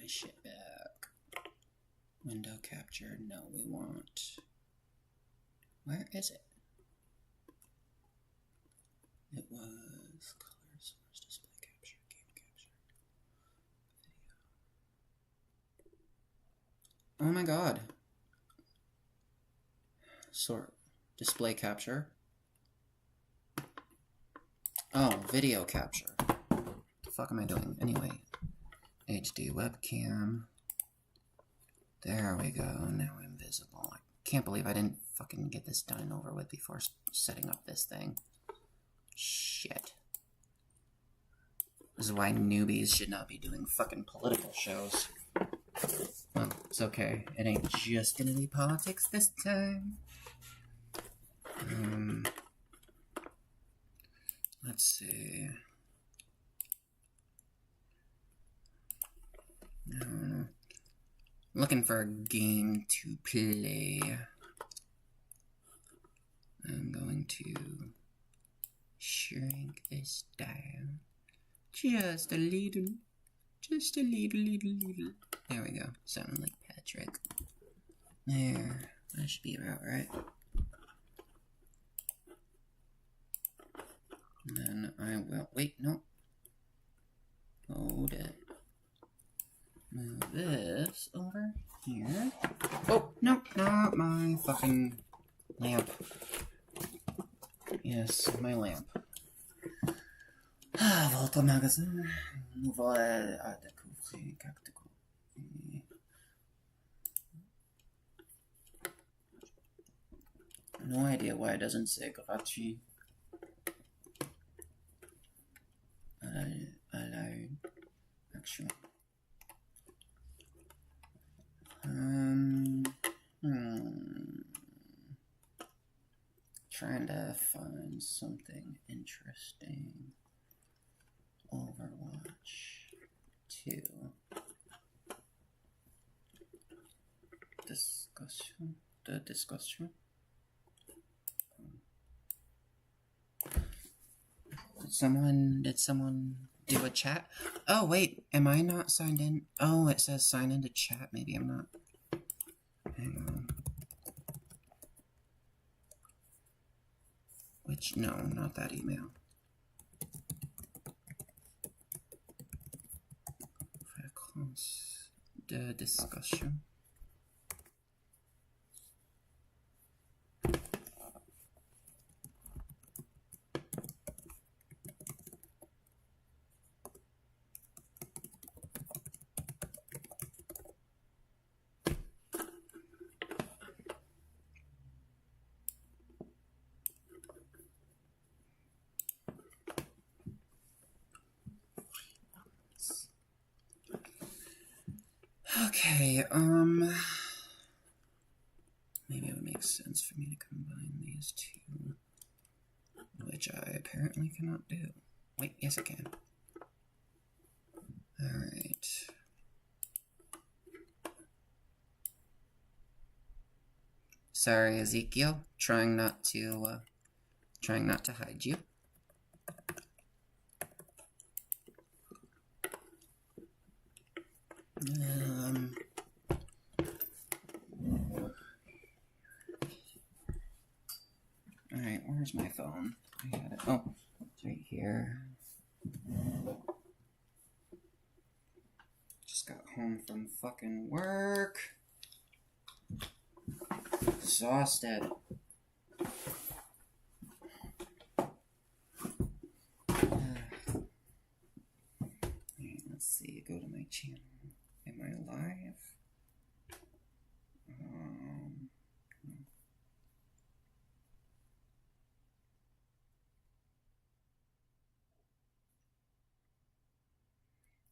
shit back. Window capture. No, we want. Where is it? It was color source, display capture, game capture, video. Oh my god. Sort display capture. Oh, video capture. What the fuck am I doing? Anyway, HD webcam. There we go. Now I'm visible. I can't believe I didn't fucking get this done and over with before setting up this thing. Shit. This is why newbies should not be doing fucking political shows. Well, it's okay. It ain't just gonna be politics this time. Let's see. Looking for a game to play. I'm going to shrink this down just a little. Just a little. There we go. Sounding like Patrick. There. That should be about right. And then I will. Wait, no. Hold it. Move this over here. Oh, no, not my fucking lamp. Yes, my lamp. Volta magasin. Nouveau à découvrir. No idea why it doesn't say gratuit. Actually. Trying to find something interesting. Overwatch 2. Discussion. The discussion. Did someone do a chat? Oh wait, am I not signed in? Oh, it says sign into chat. Maybe I'm not. Hang on. Which, no, not that email. The discussion. Okay, maybe it would make sense for me to combine these two, which I apparently cannot do. Wait, yes I can. Alright. Sorry, Ezekiel, trying not to hide you. Alright, where's my phone? I had it. Oh, it's right here. Just got home from fucking work. Exhausted. Alright, let's see. Go to my channel. Am I live?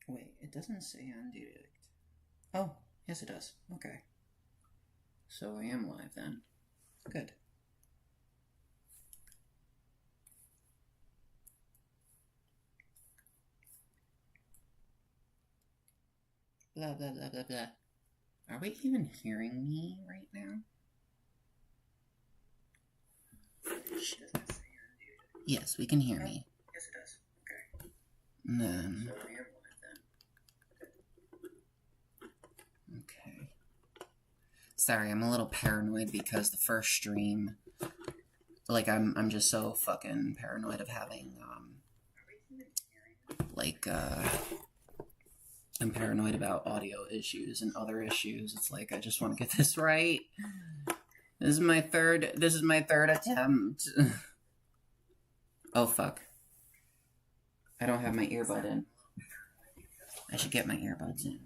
Wait, it doesn't say on direct. Oh, yes it does. Okay. So I am live then. Good. Blah, blah, blah, blah, blah. Are we even hearing me right now? Shit. Yes, we can hear me. Yes, it does. Okay. And then... So I am live then. Sorry, I'm a little paranoid because the first stream, like, I'm just so fucking paranoid of having, I'm paranoid about audio issues and other issues. It's like, I just want to get this right. This is my third attempt. Oh, fuck. I don't have my earbud in. I should get my earbuds in.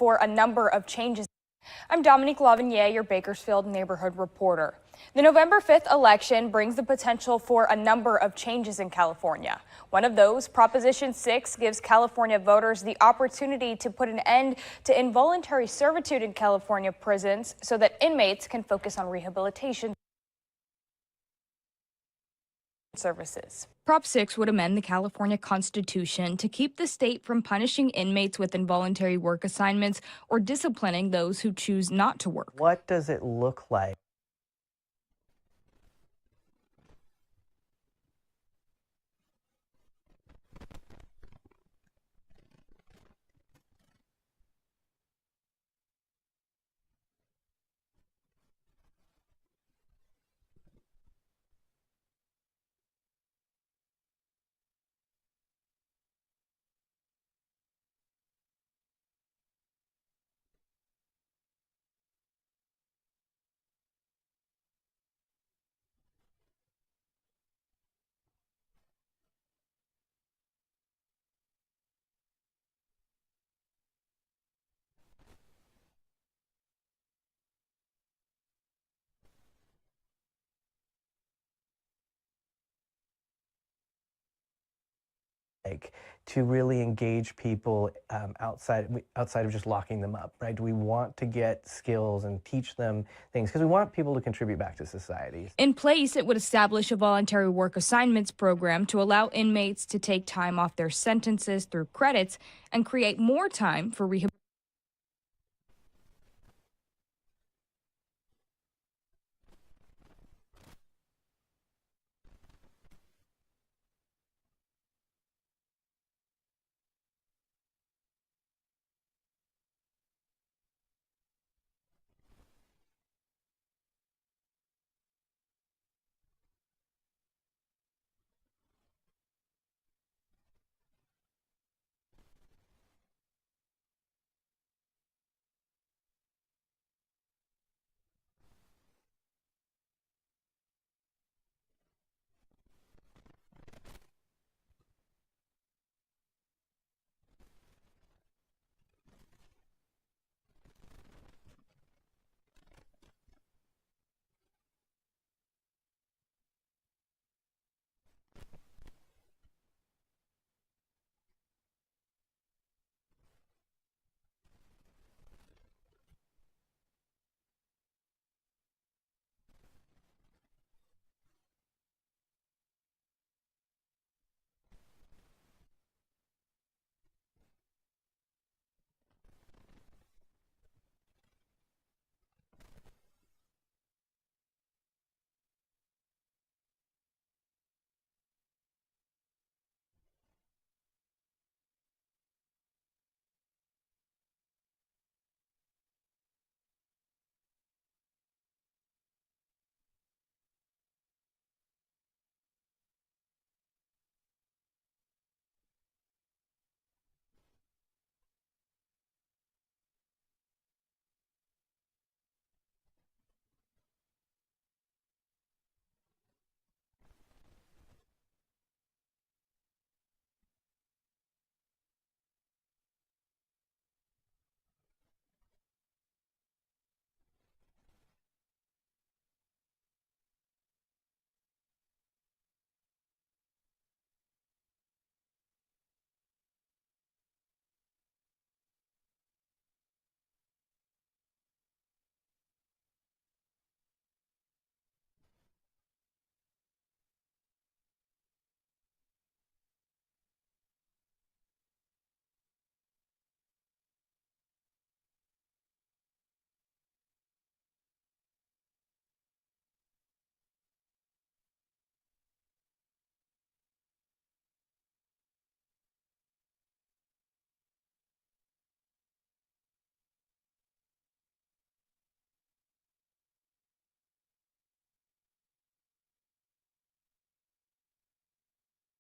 for a number of changes. I'm Dominique Lavigny, your Bakersfield neighborhood reporter. The November 5th election brings the potential for a number of changes in California. One of those, Proposition 6, gives California voters the opportunity to put an end to involuntary servitude in California prisons so that inmates can focus on rehabilitation services. Prop 6 would amend the California Constitution to keep the state from punishing inmates with involuntary work assignments or disciplining those who choose not to work. What does it look like? To really engage people outside of just locking them up, right? Do we want to get skills and teach them things? Because we want people to contribute back to society. In place, it would establish a voluntary work assignments program to allow inmates to take time off their sentences through credits and create more time for rehabilitation.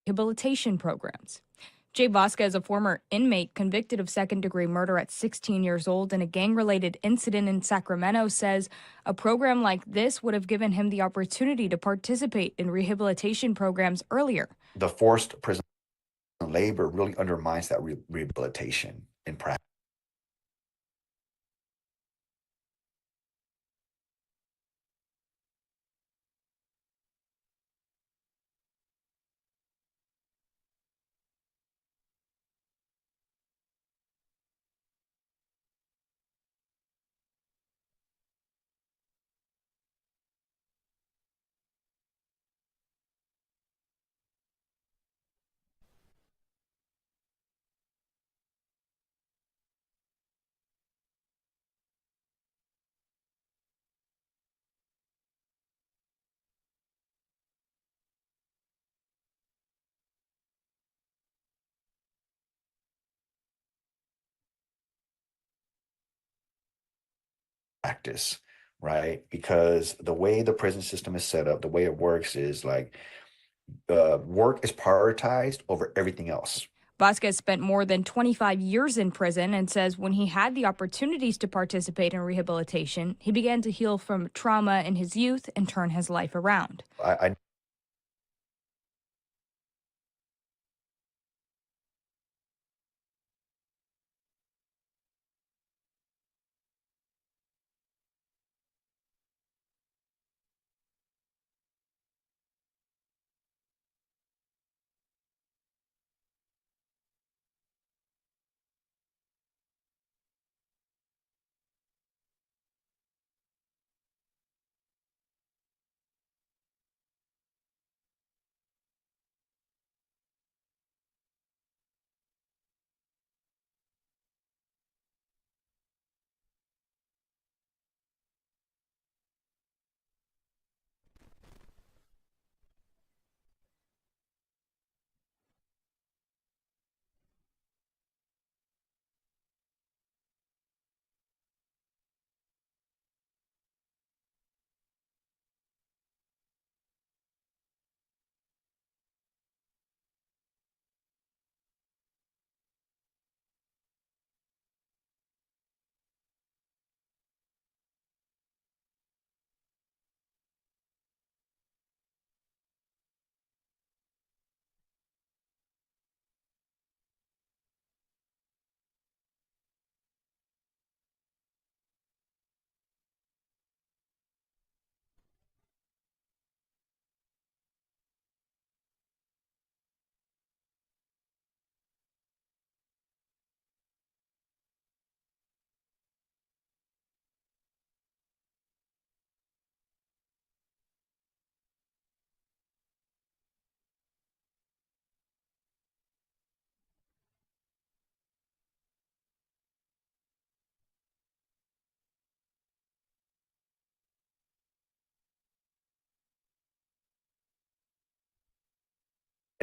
Rehabilitation programs. Jay Vasquez, a former inmate convicted of second-degree murder at 16 years old in a gang-related incident in Sacramento, says a program like this would have given him the opportunity to participate in rehabilitation programs earlier. The forced prison labor really undermines that rehabilitation in practice. practice, right? Because the way the prison system is set up, the way it works is like work is prioritized over everything else. Vasquez spent more than 25 years in prison and says when he had the opportunities to participate in rehabilitation, he began to heal from trauma in his youth and turn his life around. I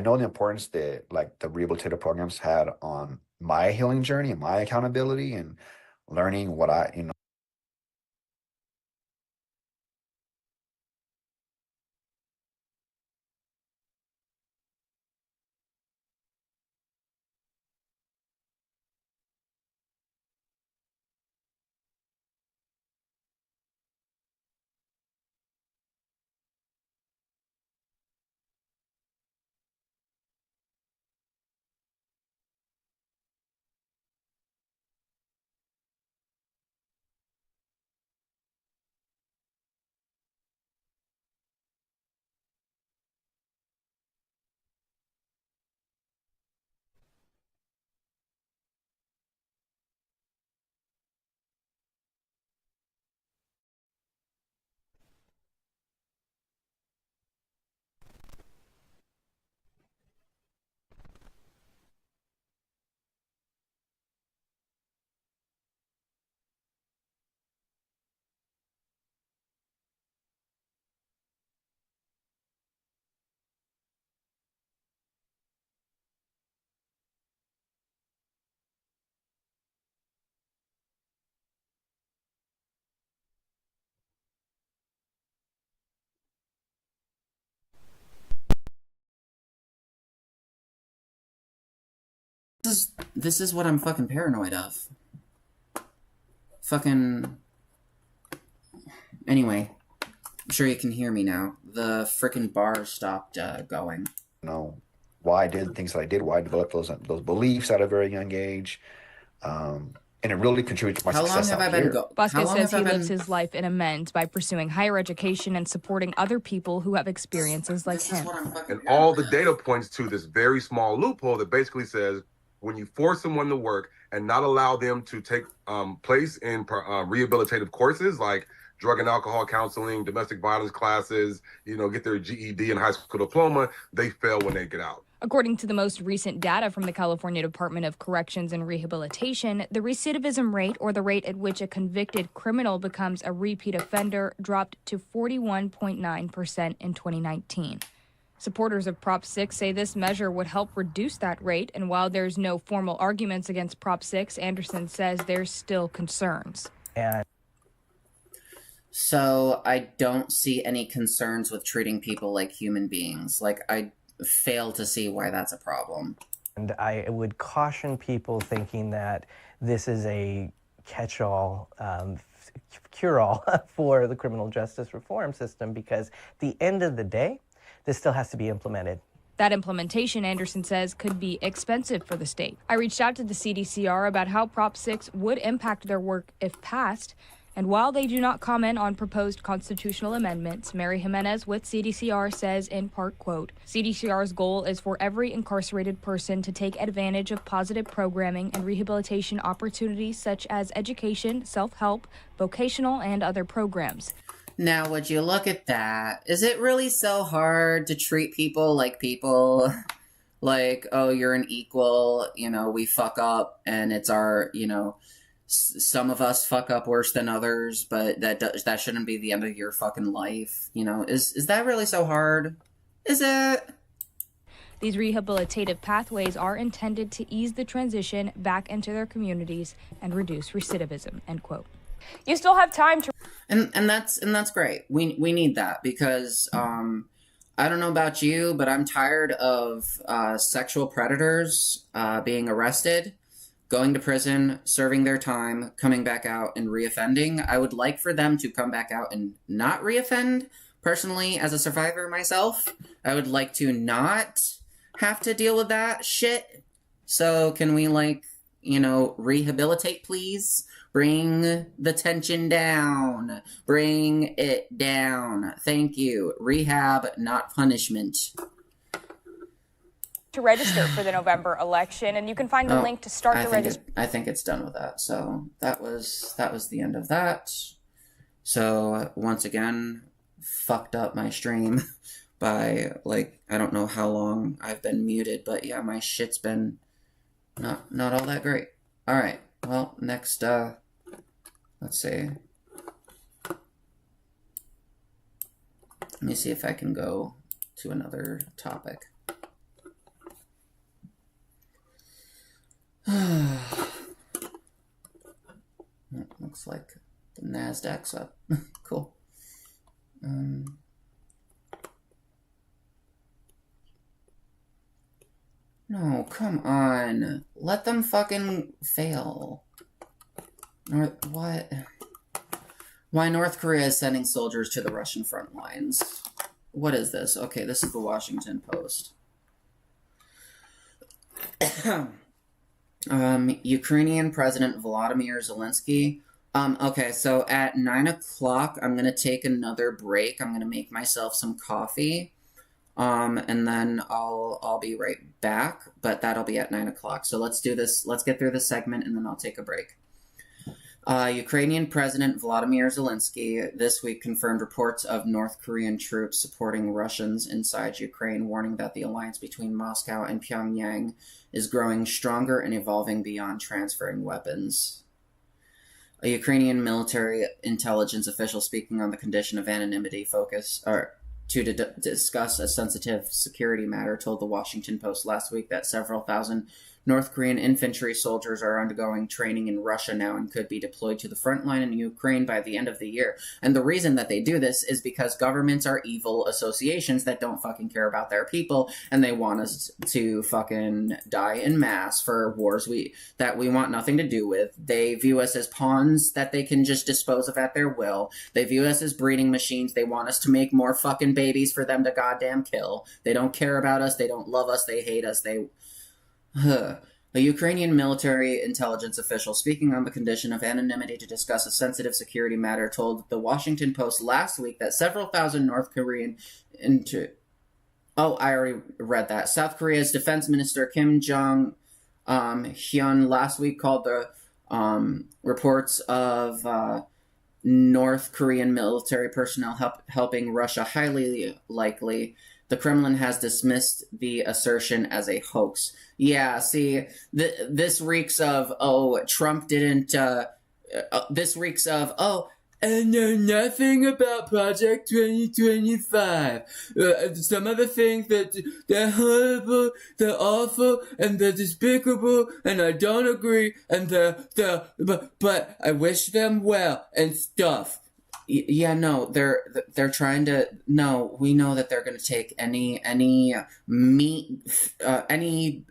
know the importance that like the rehabilitative programs had on my healing journey and my accountability and learning what I. This is what I'm fucking paranoid of. Fucking... Anyway, I'm sure you can hear me now. The frickin' bar stopped going. Why I did things that I did, why I developed those beliefs at a very young age. And it really contributed to my success out here. Vasquez says he lives his life in amends by pursuing higher education and supporting other people who have experiences like him. And all the data points to this very small loophole that basically says when you force someone to work and not allow them to take place in rehabilitative courses like drug and alcohol counseling, domestic violence classes, get their GED and high school diploma, they fail when they get out. According to the most recent data from the California Department of Corrections and Rehabilitation, the recidivism rate, or the rate at which a convicted criminal becomes a repeat offender, dropped to 41.9% in 2019. Supporters of Prop 6 say this measure would help reduce that rate, and while there's no formal arguments against Prop 6, Anderson says there's still concerns. And So I don't see any concerns with treating people like human beings. Like, I fail to see why that's a problem. And I would caution people thinking that this is a catch-all, cure-all for the criminal justice reform system, because at the end of the day, this still has to be implemented. That implementation, Anderson says, could be expensive for the state. I reached out to the CDCR about how Prop 6 would impact their work if passed. And while they do not comment on proposed constitutional amendments, Mary Jimenez with CDCR says, in part, quote, CDCR's goal is for every incarcerated person to take advantage of positive programming and rehabilitation opportunities such as education, self-help, vocational, and other programs. Now, would you look at that? Is it really so hard to treat people like people? Like, oh, you're an equal, you know, we fuck up and it's our, you know, some of us fuck up worse than others, but that shouldn't be the end of your fucking life, you know? Is that really so hard? Is it? These rehabilitative pathways are intended to ease the transition back into their communities and reduce recidivism, end quote. You still have time to... And that's great. We need that because, I don't know about you, but I'm tired of sexual predators being arrested, going to prison, serving their time, coming back out and reoffending. I would like for them to come back out and not reoffend. Personally, as a survivor myself, I would like to not have to deal with that shit. So can we, like, you know, rehabilitate, please? Bring the tension down. Bring it down. Thank you. Rehab, not punishment. To register for the November election, and you can find a link to start the registration. I think it's done with that. So that was the end of that. So once again, fucked up my stream by, like, I don't know how long I've been muted, but yeah, my shit's been not all that great. All right. Well, next, let's see. Let me see if I can go to another topic. Looks like the NASDAQ's up. Cool. No, come on. Let them fucking fail. What? Why North Korea is sending soldiers to the Russian front lines. What is this? Okay, this is the Washington Post. Ukrainian President Volodymyr Zelensky. Okay, so at 9 o'clock, I'm going to take another break. I'm going to make myself some coffee. And then I'll be right back, but that'll be at 9 o'clock. So let's do this. Let's get through this segment, and then I'll take a break. Ukrainian President Volodymyr Zelensky this week confirmed reports of North Korean troops supporting Russians inside Ukraine, warning that the alliance between Moscow and Pyongyang is growing stronger and evolving beyond transferring weapons. A Ukrainian military intelligence official speaking on the condition of anonymity to discuss a sensitive security matter told the Washington Post last week that several thousand North Korean infantry soldiers are undergoing training in Russia now and could be deployed to the front line in Ukraine by the end of the year. And the reason that they do this is because governments are evil associations that don't fucking care about their people, and they want us to fucking die in mass for wars that we want nothing to do with. They view us as pawns that they can just dispose of at their will. They view us as breeding machines. They want us to make more fucking babies for them to goddamn kill. They don't care about us. They don't love us. They hate us. A Ukrainian military intelligence official speaking on the condition of anonymity to discuss a sensitive security matter told the Washington Post last week that several thousand North Korean I already read that. South Korea's defense minister Kim Jong-hyun last week called the reports of North Korean military personnel helping Russia highly likely. The Kremlin has dismissed the assertion as a hoax. Yeah, see, this reeks of, Trump didn't, this reeks of, I know nothing about Project 2025. Some of the things that they're horrible, they're awful, and they're despicable, and I don't agree, and but I wish them well, and stuff. Yeah, no, they're trying to. No, we know that they're going to take any meat, any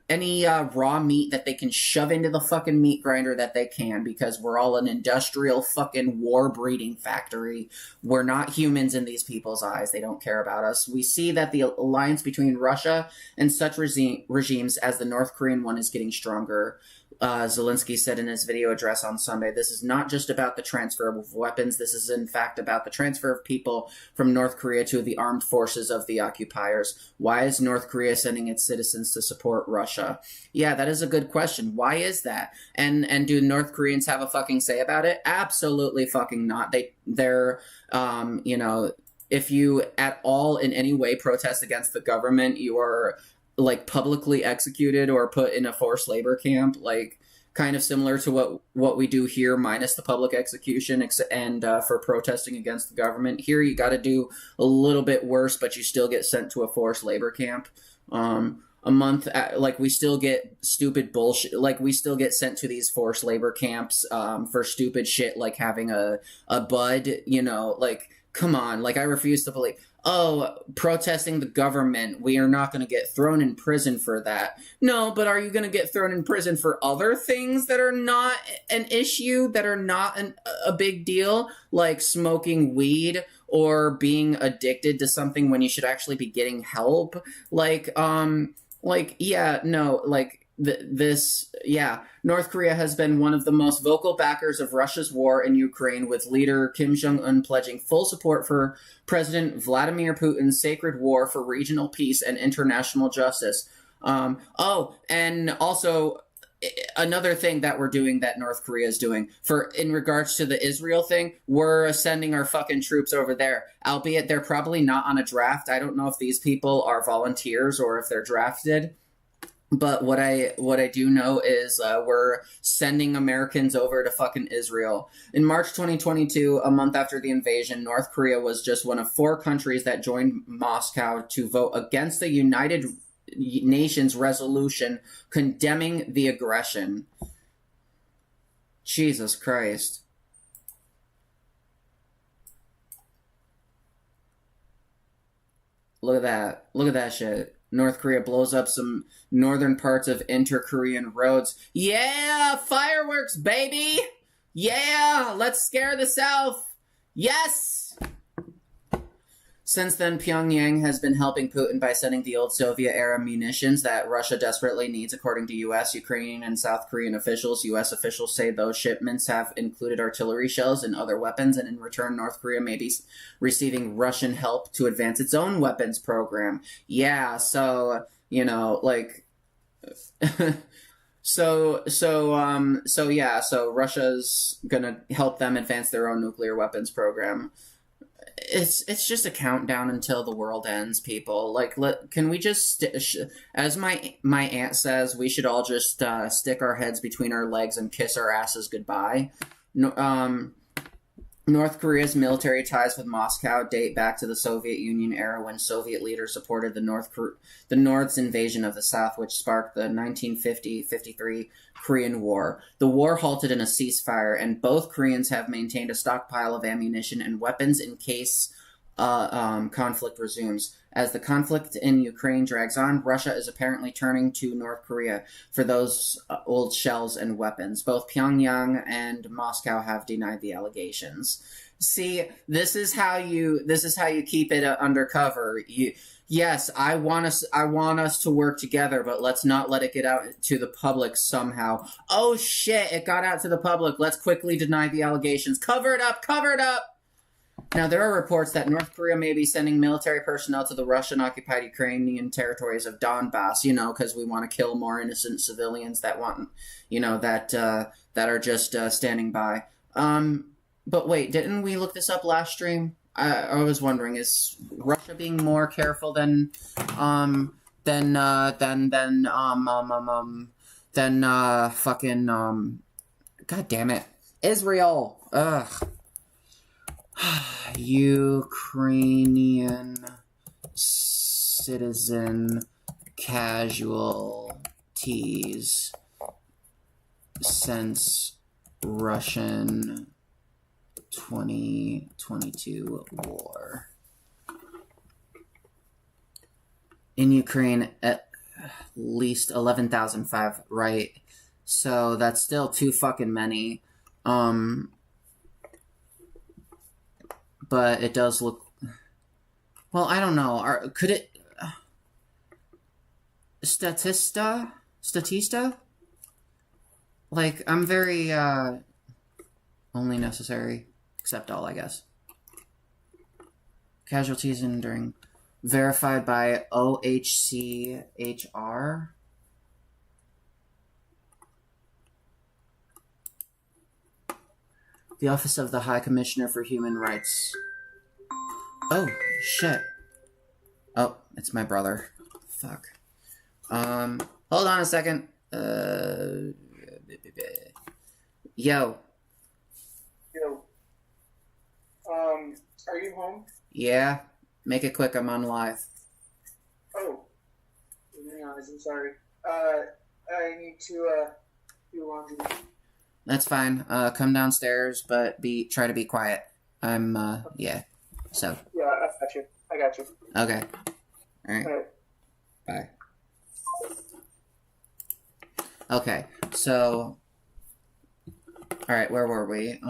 raw meat that they can shove into the fucking meat grinder that they can, because we're all an industrial fucking war breeding factory. We're not humans in these people's eyes. They don't care about us. We see that the alliance between Russia and such regimes as the North Korean one is getting stronger. Zelensky said in his video address on Sunday, this is not just about the transfer of weapons. This is in fact about the transfer of people from North Korea to the armed forces of the occupiers. Why is North Korea sending its citizens to support Russia? Yeah, that is a good question. Why is that? And do North Koreans have a fucking say about it? Absolutely fucking not. They're you know, if you at all in any way protest against the government, you are like publicly executed or put in a forced labor camp, like kind of similar to what we do here, minus the public execution and for protesting against the government. Here you got to do a little bit worse, but you still get sent to a forced labor camp. A month, like we still get stupid bullshit, like we still get sent to these forced labor camps for stupid shit like having a bud, you know, like come on, like I refuse to believe. Oh, protesting the government, we are not going to get thrown in prison for that. No, but are you going to get thrown in prison for other things that are not an issue, that are not a big deal, like smoking weed or being addicted to something when you should actually be getting help? North Korea has been one of the most vocal backers of Russia's war in Ukraine, with leader Kim Jong-un pledging full support for President Vladimir Putin's sacred war for regional peace and international justice. And also another thing that we're doing, that North Korea is doing, in regards to the Israel thing, we're sending our fucking troops over there, albeit they're probably not on a draft. I don't know if these people are volunteers or if they're drafted. But what I do know is we're sending Americans over to fucking Israel. In March 2022, a month after the invasion, North Korea was just one of 4 countries that joined Moscow to vote against the United Nations resolution condemning the aggression. Jesus Christ. Look at that. Look at that shit. North Korea blows up some northern parts of inter-Korean roads. Yeah, fireworks, baby! Yeah, let's scare the South! Yes! Since then, Pyongyang has been helping Putin by sending the old Soviet-era munitions that Russia desperately needs, according to U.S., Ukrainian, and South Korean officials. U.S. officials say those shipments have included artillery shells and other weapons, and in return, North Korea may be receiving Russian help to advance its own weapons program. Yeah, so, you know, like... So Russia's gonna help them advance their own nuclear weapons program. It's just a countdown until the world ends, people. Like, can we just, as my aunt says, we should all just stick our heads between our legs and kiss our asses goodbye. North Korea's military ties with Moscow date back to the Soviet Union era, when Soviet leaders supported the North's invasion of the South, which sparked the 1950-53 Korean War. The war halted in a ceasefire, and both Koreans have maintained a stockpile of ammunition and weapons in case conflict resumes. As the conflict in Ukraine drags on, Russia is apparently turning to North Korea for those old shells and weapons. Both Pyongyang and Moscow have denied the allegations. See, this is how you keep it undercover. Yes, I want us to work together, but let's not let it get out to the public somehow. Oh shit, it got out to the public. Let's quickly deny the allegations. Cover it up, cover it up. Now, there are reports that North Korea may be sending military personnel to the Russian-occupied Ukrainian territories of Donbass, you know, because we want to kill more innocent civilians that want, you know, that are just standing by. But wait, didn't we look this up last stream? I was wondering, is Russia being more careful than fucking God damn it, Israel? Ugh. Ukrainian citizen casualties since Russian 2022 war. In Ukraine, at least 11,005, right? So that's still too fucking many. But it does look... Well, I don't know. Could it... Statista? Like, I'm very, only necessary. Except all, I guess. Casualties during... Verified by OHCHR. The Office of the High Commissioner for Human Rights. Oh, shit. Oh, it's my brother. Fuck. Hold on a second. Yo. Yo. Are you home? Yeah. Make it quick, I'm on live. Oh. Hang on, I'm sorry. I need to, do laundry. That's fine. Come downstairs, but try to be quiet. I'm, yeah. So. Yeah, I got you. Okay. Alright. All right. Bye. Okay, so... Alright, where were we?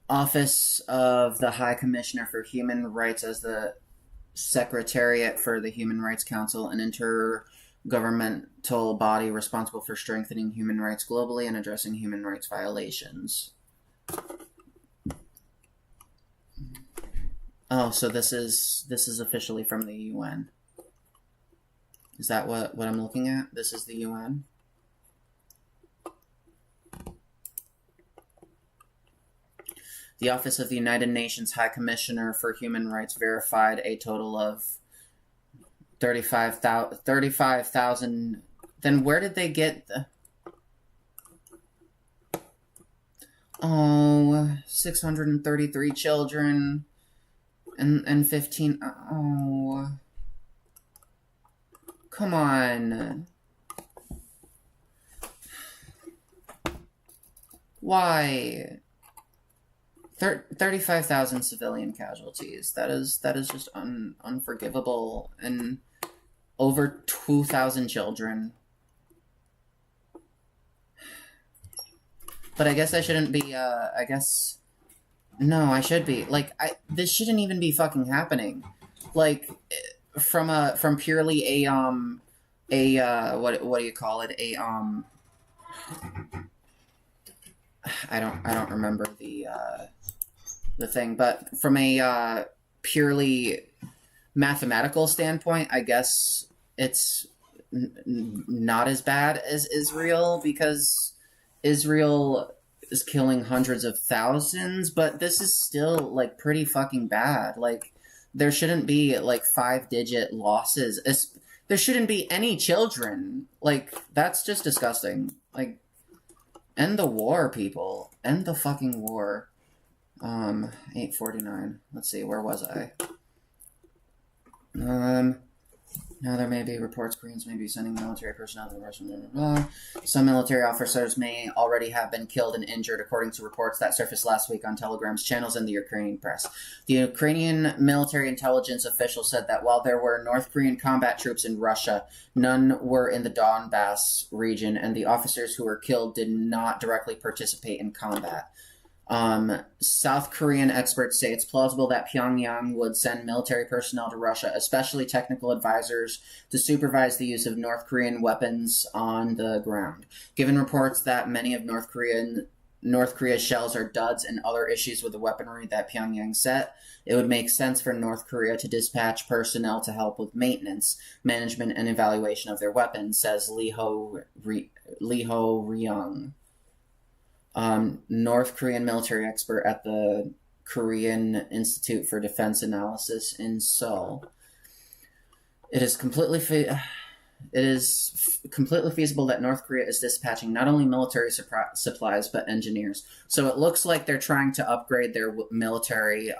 Office of the High Commissioner for Human Rights as the Secretariat for the Human Rights Council, an intergovernmental body responsible for strengthening human rights globally and addressing human rights violations. Oh, so this is officially from the UN. Is that what I'm looking at? This is the UN? The Office of the United Nations High Commissioner for Human Rights verified a total of 35,000. Then where did they get the... Oh, 633 children and 15... Oh... Come on. Why? 35,000 civilian casualties. That is just unforgivable. And over 2,000 children. But I guess I shouldn't be, I guess... No, I should be. Like, this shouldn't even be fucking happening. Like... From purely what do you call it? I don't remember the thing, but from a purely mathematical standpoint, I guess it's not as bad as Israel, because Israel is killing hundreds of thousands, but this is still like pretty fucking bad. Like, there shouldn't be, like, 5-digit losses. There shouldn't be any children. Like, that's just disgusting. Like, end the war, people. End the fucking war. 849. Let's see, where was I? Now there may be reports Koreans may be sending military personnel to the Russian... Blah, blah, blah. Some military officers may already have been killed and injured, according to reports that surfaced last week on Telegram's channels and the Ukrainian press. The Ukrainian military intelligence official said that while there were North Korean combat troops in Russia, none were in the Donbass region, and the officers who were killed did not directly participate in combat. South Korean experts say it's plausible that Pyongyang would send military personnel to Russia, especially technical advisors, to supervise the use of North Korean weapons on the ground. Given reports that many of North Korea's shells are duds and other issues with the weaponry that Pyongyang set, it would make sense for North Korea to dispatch personnel to help with maintenance, management, and evaluation of their weapons, says Lee Ho-ryung. North Korean military expert at the Korean Institute for Defense Analysis in Seoul. It is completely feasible that North Korea is dispatching not only military supplies but engineers. So it looks like they're trying to upgrade their military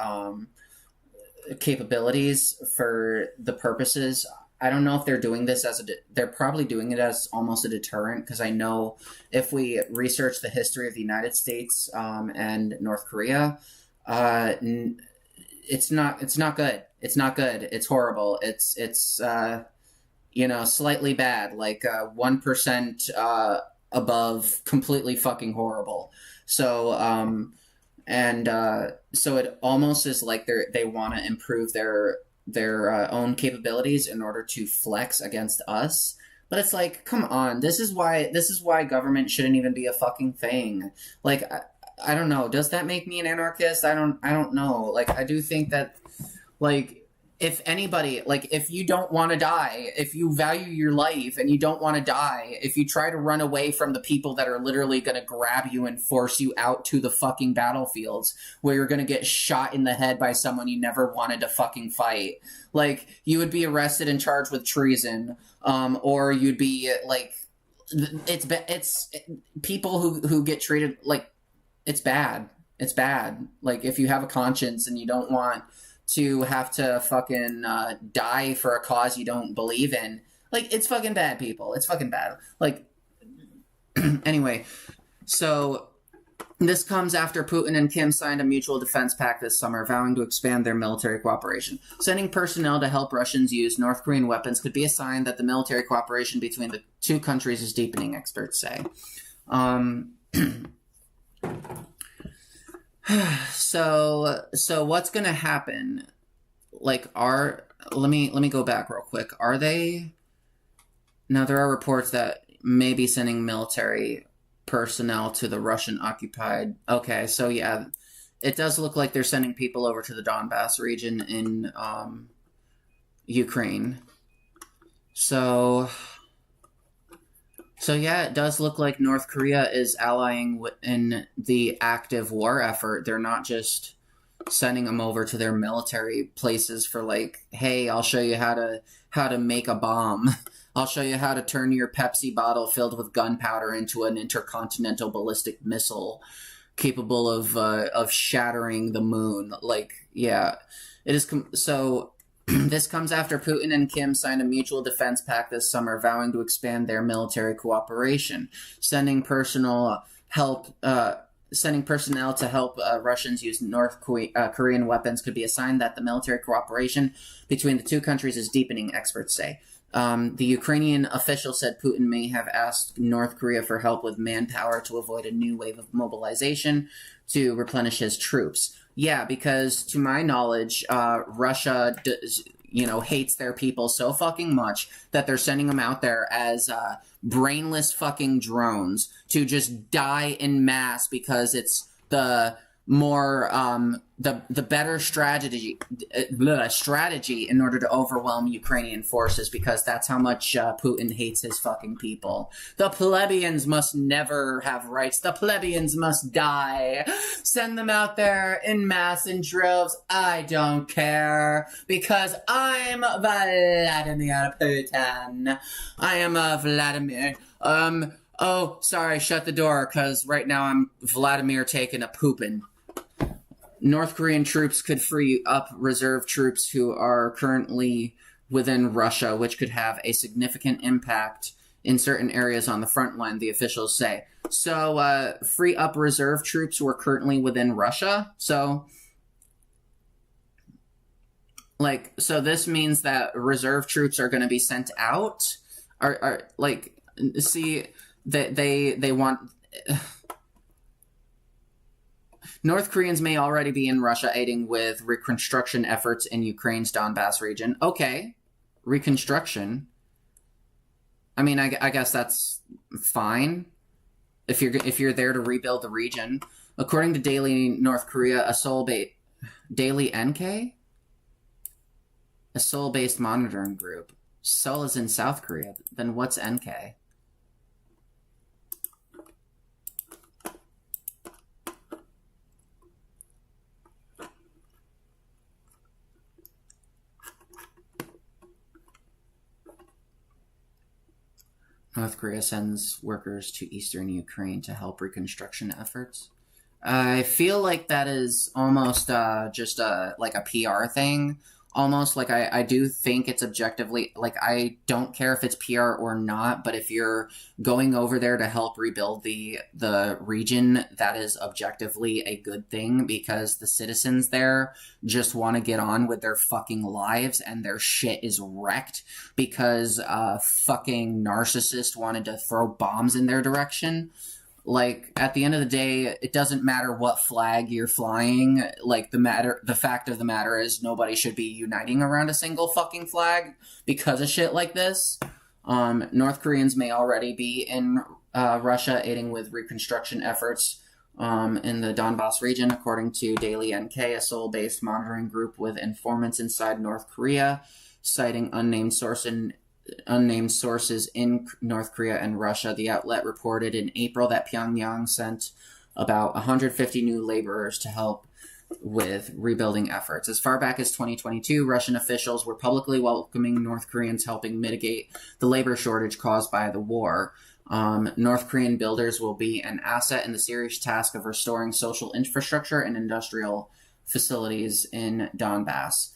capabilities for the purposes I don't know if they're doing this as they're probably doing it as almost a deterrent, because I know if we research the history of the United States and North Korea, it's not good. It's not good. It's horrible. It's slightly bad, like 1% above completely fucking horrible. So so it almost is like they want to improve their own capabilities in order to flex against us. But it's like, come on, this is why government shouldn't even be a fucking thing. Like, I don't know. Does that make me an anarchist? I don't know. Like, I do think that, like, if anybody, like, if you don't want to die, if you value your life and you don't want to die, if you try to run away from the people that are literally going to grab you and force you out to the fucking battlefields where you're going to get shot in the head by someone you never wanted to fucking fight, like, you would be arrested and charged with treason, or you'd be, like, it's people who get treated, like, it's bad. It's bad. Like, if you have a conscience and you don't want to have to fucking die for a cause you don't believe in, like, it's fucking bad, people. It's fucking bad. Like, anyway, so this comes after Putin and Kim signed a mutual defense pact this summer, vowing to expand their military cooperation. Sending personnel to help Russians use North Korean weapons could be a sign that the military cooperation between the two countries is deepening, experts say. So what's going to happen? Like, let me go back real quick. Now there are reports that may be sending military personnel to the Russian occupied. Okay, so yeah, it does look like they're sending people over to the Donbass region in Ukraine. So yeah, it does look like North Korea is allying in the active war effort. They're not just sending them over to their military places for, like, hey, I'll show you how to make a bomb. I'll show you how to turn your Pepsi bottle filled with gunpowder into an intercontinental ballistic missile capable of shattering the moon. Like, yeah, it is. So this comes after Putin and Kim signed a mutual defense pact this summer, vowing to expand their military cooperation, sending personnel to help Russians use North Korean weapons could be a sign that the military cooperation between the two countries is deepening, experts say. The Ukrainian official said Putin may have asked North Korea for help with manpower to avoid a new wave of mobilization to replenish his troops. Yeah, because to my knowledge, Russia hates their people so fucking much that they're sending them out there as brainless fucking drones to just die in mass, because it's the more the better strategy in order to overwhelm Ukrainian forces, because that's how much Putin hates his fucking people. The plebeians must never have rights. The plebeians must die. Send them out there in mass, in droves. I don't care, because I'm Vladimir Putin. I am Vladimir. Oh, sorry, shut the door, because right now I'm Vladimir taking a poopin'. North Korean troops could free up reserve troops who are currently within Russia, which could have a significant impact in certain areas on the front line, the officials say. So, free up reserve troops who are currently within Russia. So this means that reserve troops are going to be sent out. They want. North Koreans may already be in Russia aiding with reconstruction efforts in Ukraine's Donbass region. Okay, reconstruction. I mean, I guess that's fine if you're there to rebuild the region. According to Daily North Korea, Daily NK, a Seoul-based monitoring group. Seoul is in South Korea. Then what's NK? North Korea sends workers to eastern Ukraine to help reconstruction efforts. I feel like that is almost just like a PR thing, almost like I do think it's objectively, like, I don't care if it's PR or not, but if you're going over there to help rebuild the region, that is objectively a good thing, because the citizens there just want to get on with their fucking lives, and their shit is wrecked because a fucking narcissist wanted to throw bombs in their direction. Like, at the end of the day, it doesn't matter what flag you're flying. Like, the fact of the matter is nobody should be uniting around a single fucking flag because of shit like this. North Koreans may already be in Russia aiding with reconstruction efforts in the Donbass region, according to Daily NK, a Seoul-based monitoring group with informants inside North Korea, citing unnamed sources in North Korea and Russia. The outlet reported in April that Pyongyang sent about 150 new laborers to help with rebuilding efforts. As far back as 2022, Russian officials were publicly welcoming North Koreans helping mitigate the labor shortage caused by the war. North Korean builders will be an asset in the serious task of restoring social infrastructure and industrial facilities in Donbass.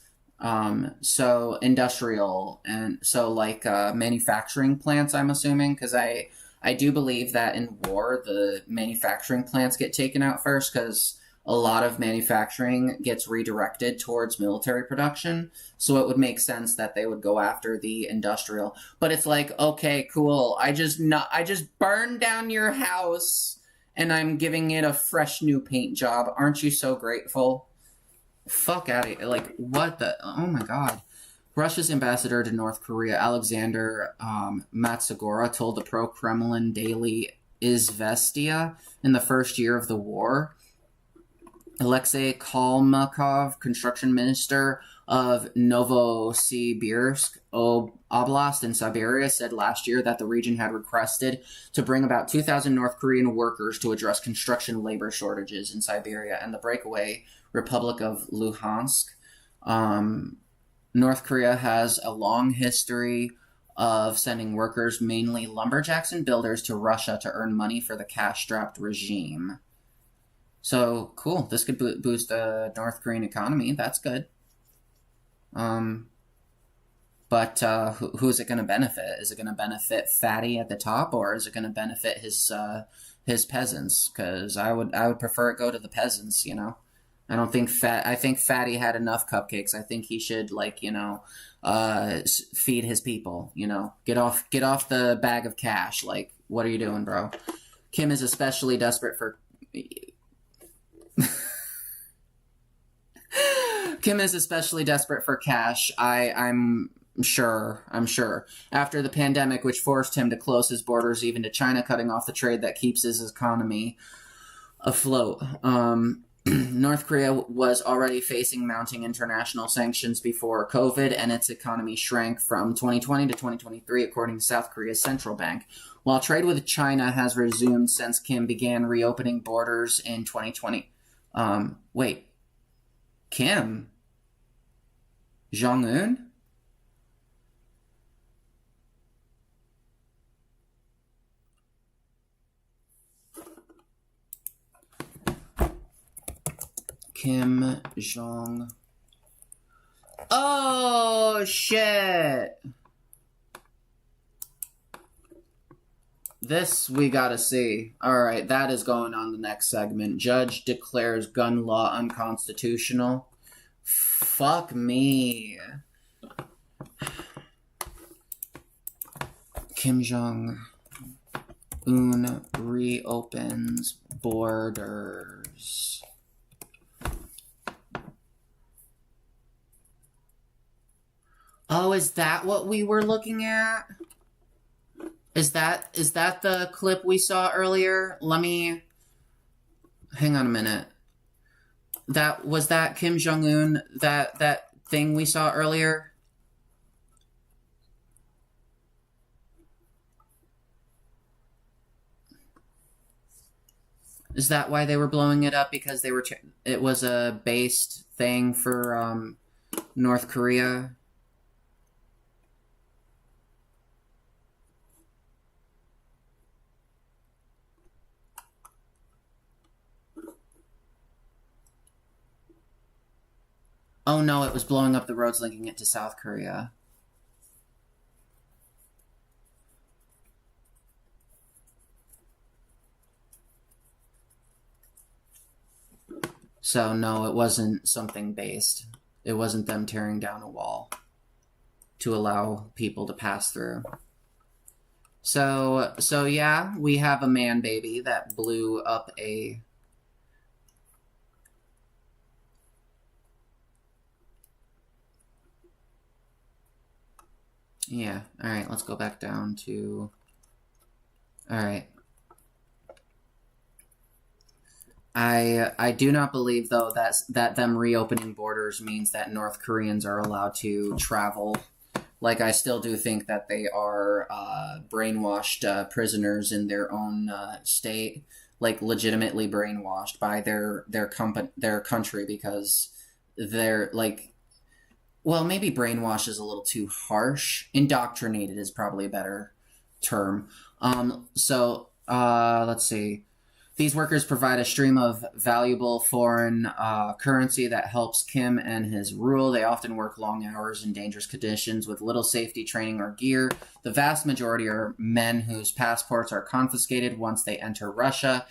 So industrial, and so like manufacturing plants, I'm assuming, because I do believe that in war the manufacturing plants get taken out first, because a lot of manufacturing gets redirected towards military production. So it would make sense that they would go after the industrial. But it's like, okay, cool. I just burned down your house and I'm giving it a fresh new paint job. Aren't you so grateful? Fuck out of here. Like, what the... Oh, my God. Russia's ambassador to North Korea, Alexander Matsugora, told the pro-Kremlin daily Izvestia in the first year of the war. Alexei Kalmakov, construction minister of Novosibirsk Oblast in Siberia, said last year that the region had requested to bring about 2,000 North Korean workers to address construction labor shortages in Siberia and the breakaway Republic of Luhansk. North Korea has a long history of sending workers, mainly lumberjacks and builders, to Russia to earn money for the cash-strapped regime. So, cool. This could boost the North Korean economy. That's good. But who's it going to benefit? Is it going to benefit Fatty at the top, or is it going to benefit his peasants? Because I would prefer it go to the peasants, you know? I don't think I think Fatty had enough cupcakes. I think he should, like, you know, feed his people, you know? Get off the bag of cash. Like, what are you doing, bro? Kim is especially desperate for... Kim is especially desperate for cash. I'm sure. After the pandemic, which forced him to close his borders even to China, cutting off the trade that keeps his economy afloat. North Korea was already facing mounting international sanctions before COVID, and its economy shrank from 2020 to 2023, according to South Korea's central bank. While trade with China has resumed since Kim began reopening borders in 2020. Wait. Kim Jong-un? Kim Jong. Oh, shit. This we gotta see. Alright, that is going on the next segment. Judge declares gun law unconstitutional. Fuck me. Kim Jong-un reopens borders. Oh, is that what we were looking at? Is that the clip we saw earlier? Let me... Hang on a minute. Was that Kim Jong-un, that thing we saw earlier? Is that why they were blowing it up? Because they were it was a based thing for North Korea? Oh no, it was blowing up the roads linking it to South Korea. So no, it wasn't something based. It wasn't them tearing down a wall to allow people to pass through. So yeah, we have a man baby that blew up a... Yeah, alright, let's go back down to... Alright. I do not believe, though, that them reopening borders means that North Koreans are allowed to travel. Like, I still do think that they are brainwashed prisoners in their own state, like legitimately brainwashed by their country, because they're like, well, maybe brainwash is a little too harsh. Indoctrinated is probably a better term. Let's see. These workers provide a stream of valuable foreign currency that helps Kim and his rule. They often work long hours in dangerous conditions with little safety training or gear. The vast majority are men whose passports are confiscated once they enter Russia.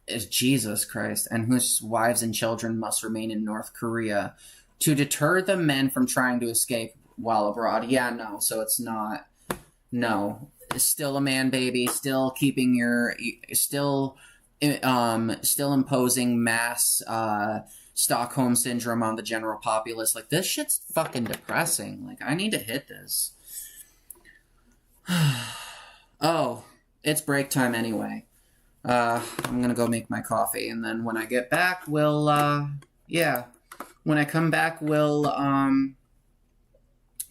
Jesus Christ. And whose wives and children must remain in North Korea to deter the men from trying to escape while abroad. Yeah, no. So it's not... No. It's still a man baby. Still keeping your... Still imposing mass Stockholm syndrome on the general populace. Like, this shit's fucking depressing. Like, I need to hit this. Oh, it's break time anyway. I'm gonna go make my coffee, and then when I get back, we'll, yeah. When I come back, we'll,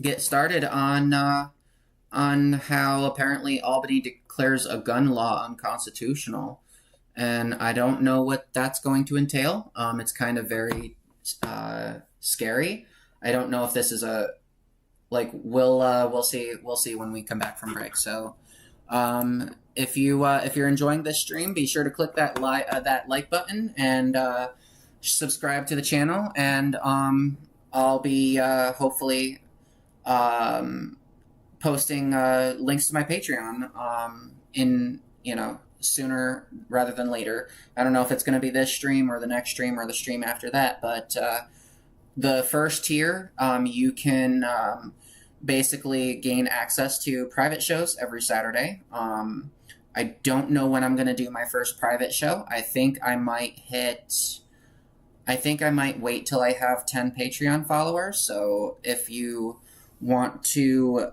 get started on how apparently Albany declares a gun law unconstitutional. And I don't know what that's going to entail. It's kind of very scary. I don't know if this is a... Like, we'll see when we come back from break. So, if you're enjoying this stream, be sure to click that like button and subscribe to the channel. And I'll be hopefully posting links to my Patreon in sooner rather than later. I don't know if it's going to be this stream or the next stream or the stream after that, but the first tier, you can basically gain access to private shows every Saturday. I don't know when I'm going to do my first private show. I think I might wait till I have 10 Patreon followers. So if you want to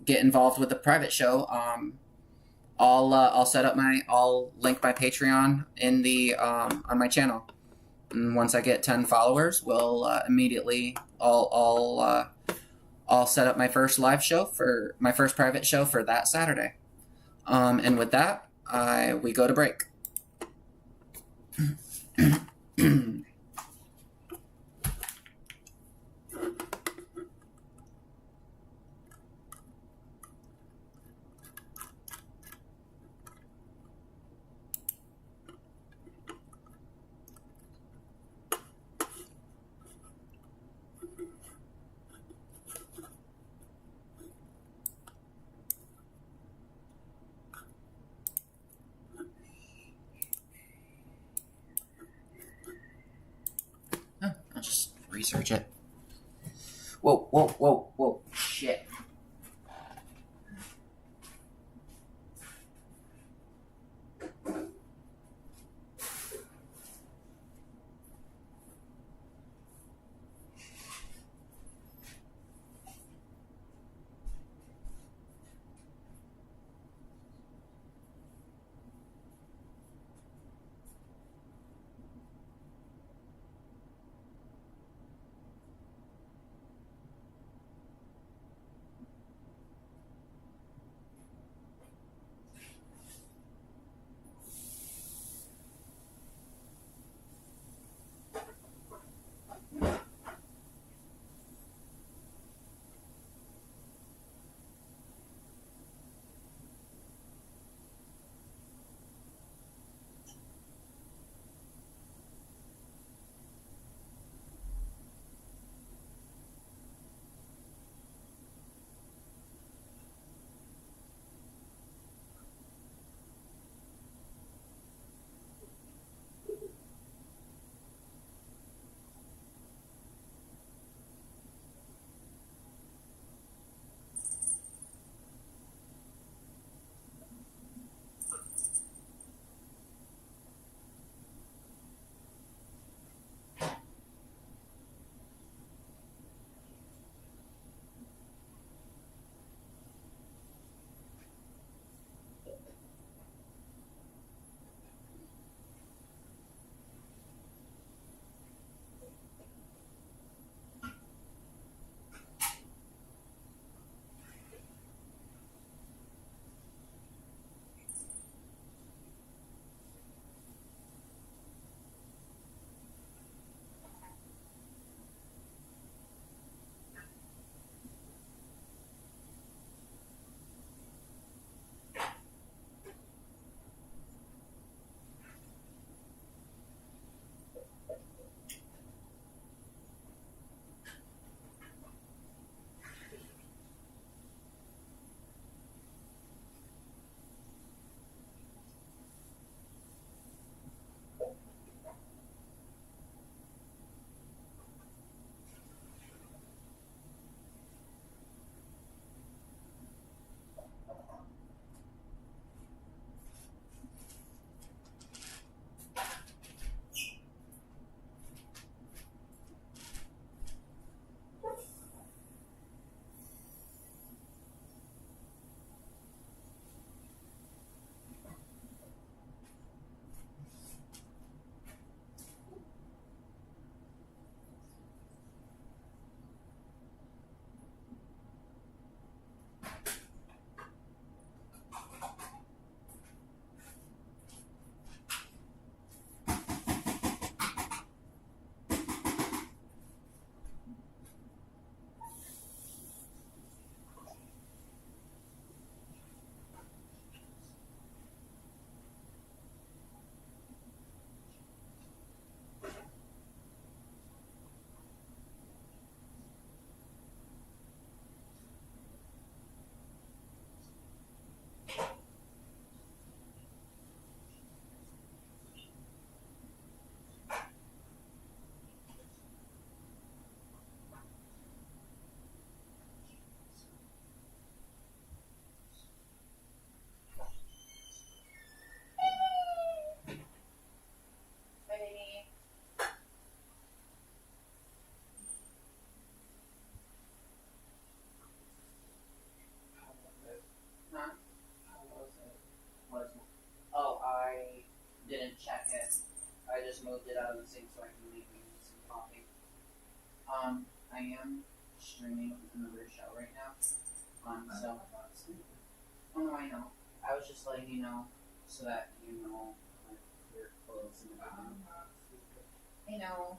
get involved with the private show, I'll link my Patreon in the on my channel. And once I get 10 followers, we'll immediately I'll set up my first live show for my first private show for that Saturday. And with that, we go to break. I'll just research it. Whoa, shit. I just moved it out of the sink so I can make me some coffee. I am streaming another show right now. So. Oh no, I know. I was just letting you know so that you know like, your clothes and everything. I know.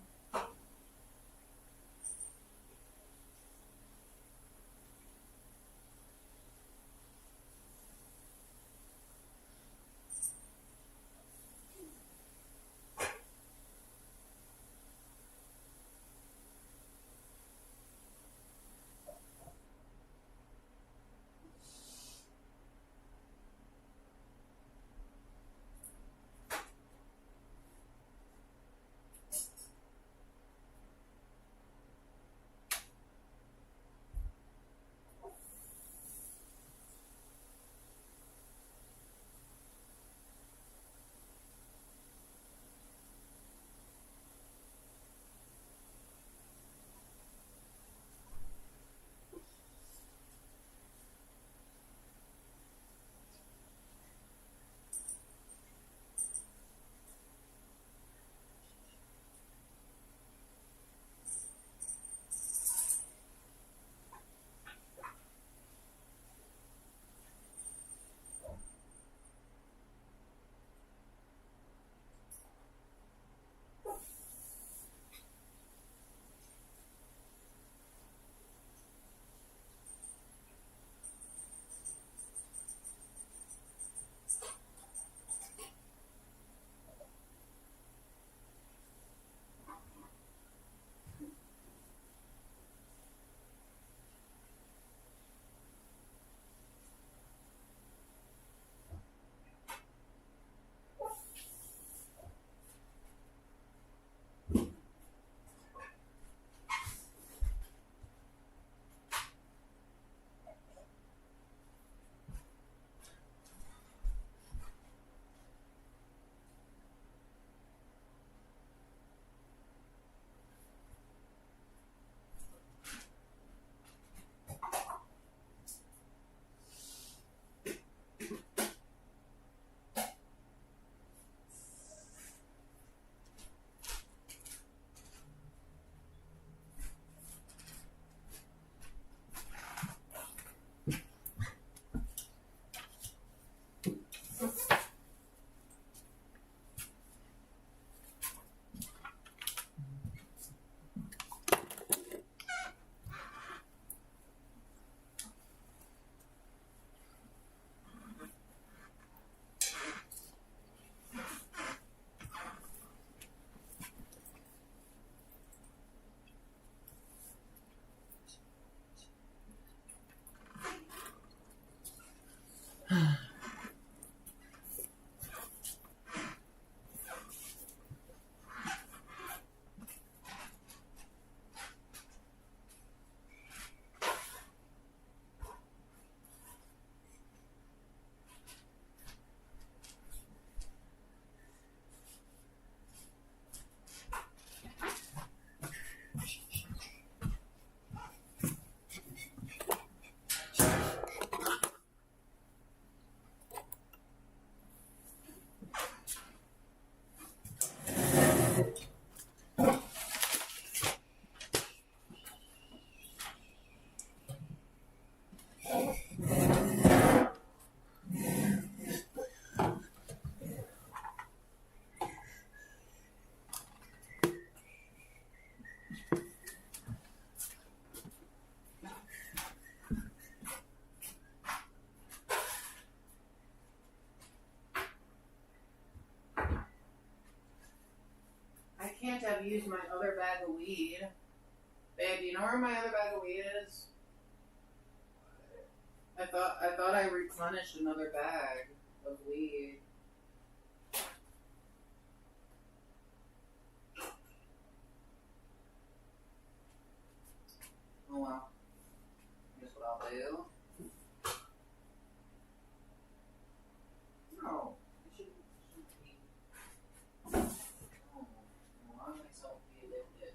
Can't have used my other bag of weed. Babe, do you know where my other bag of weed is? I thought I replenished another bag of weed. Oh well. Here's what I'll do. No. It shouldn't be. Allow myself to be addicted.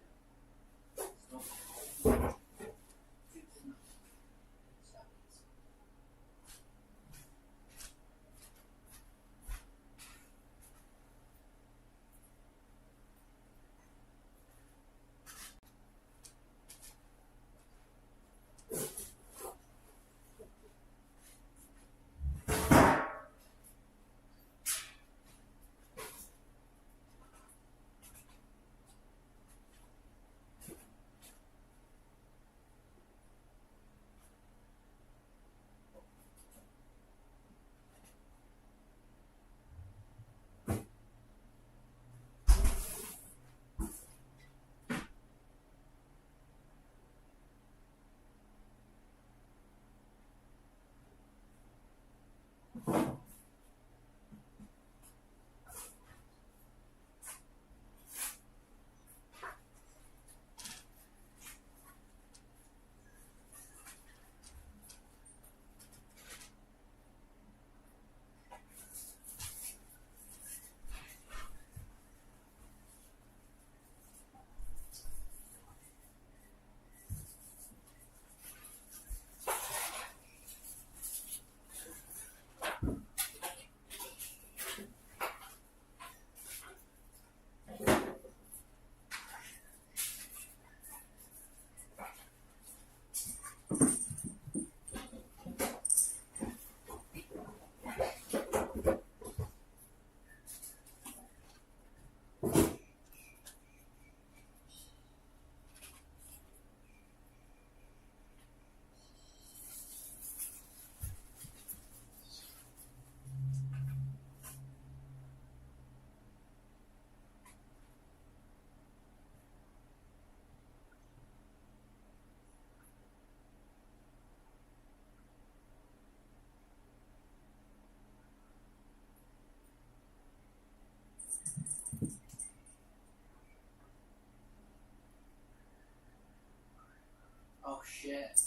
Oh shit.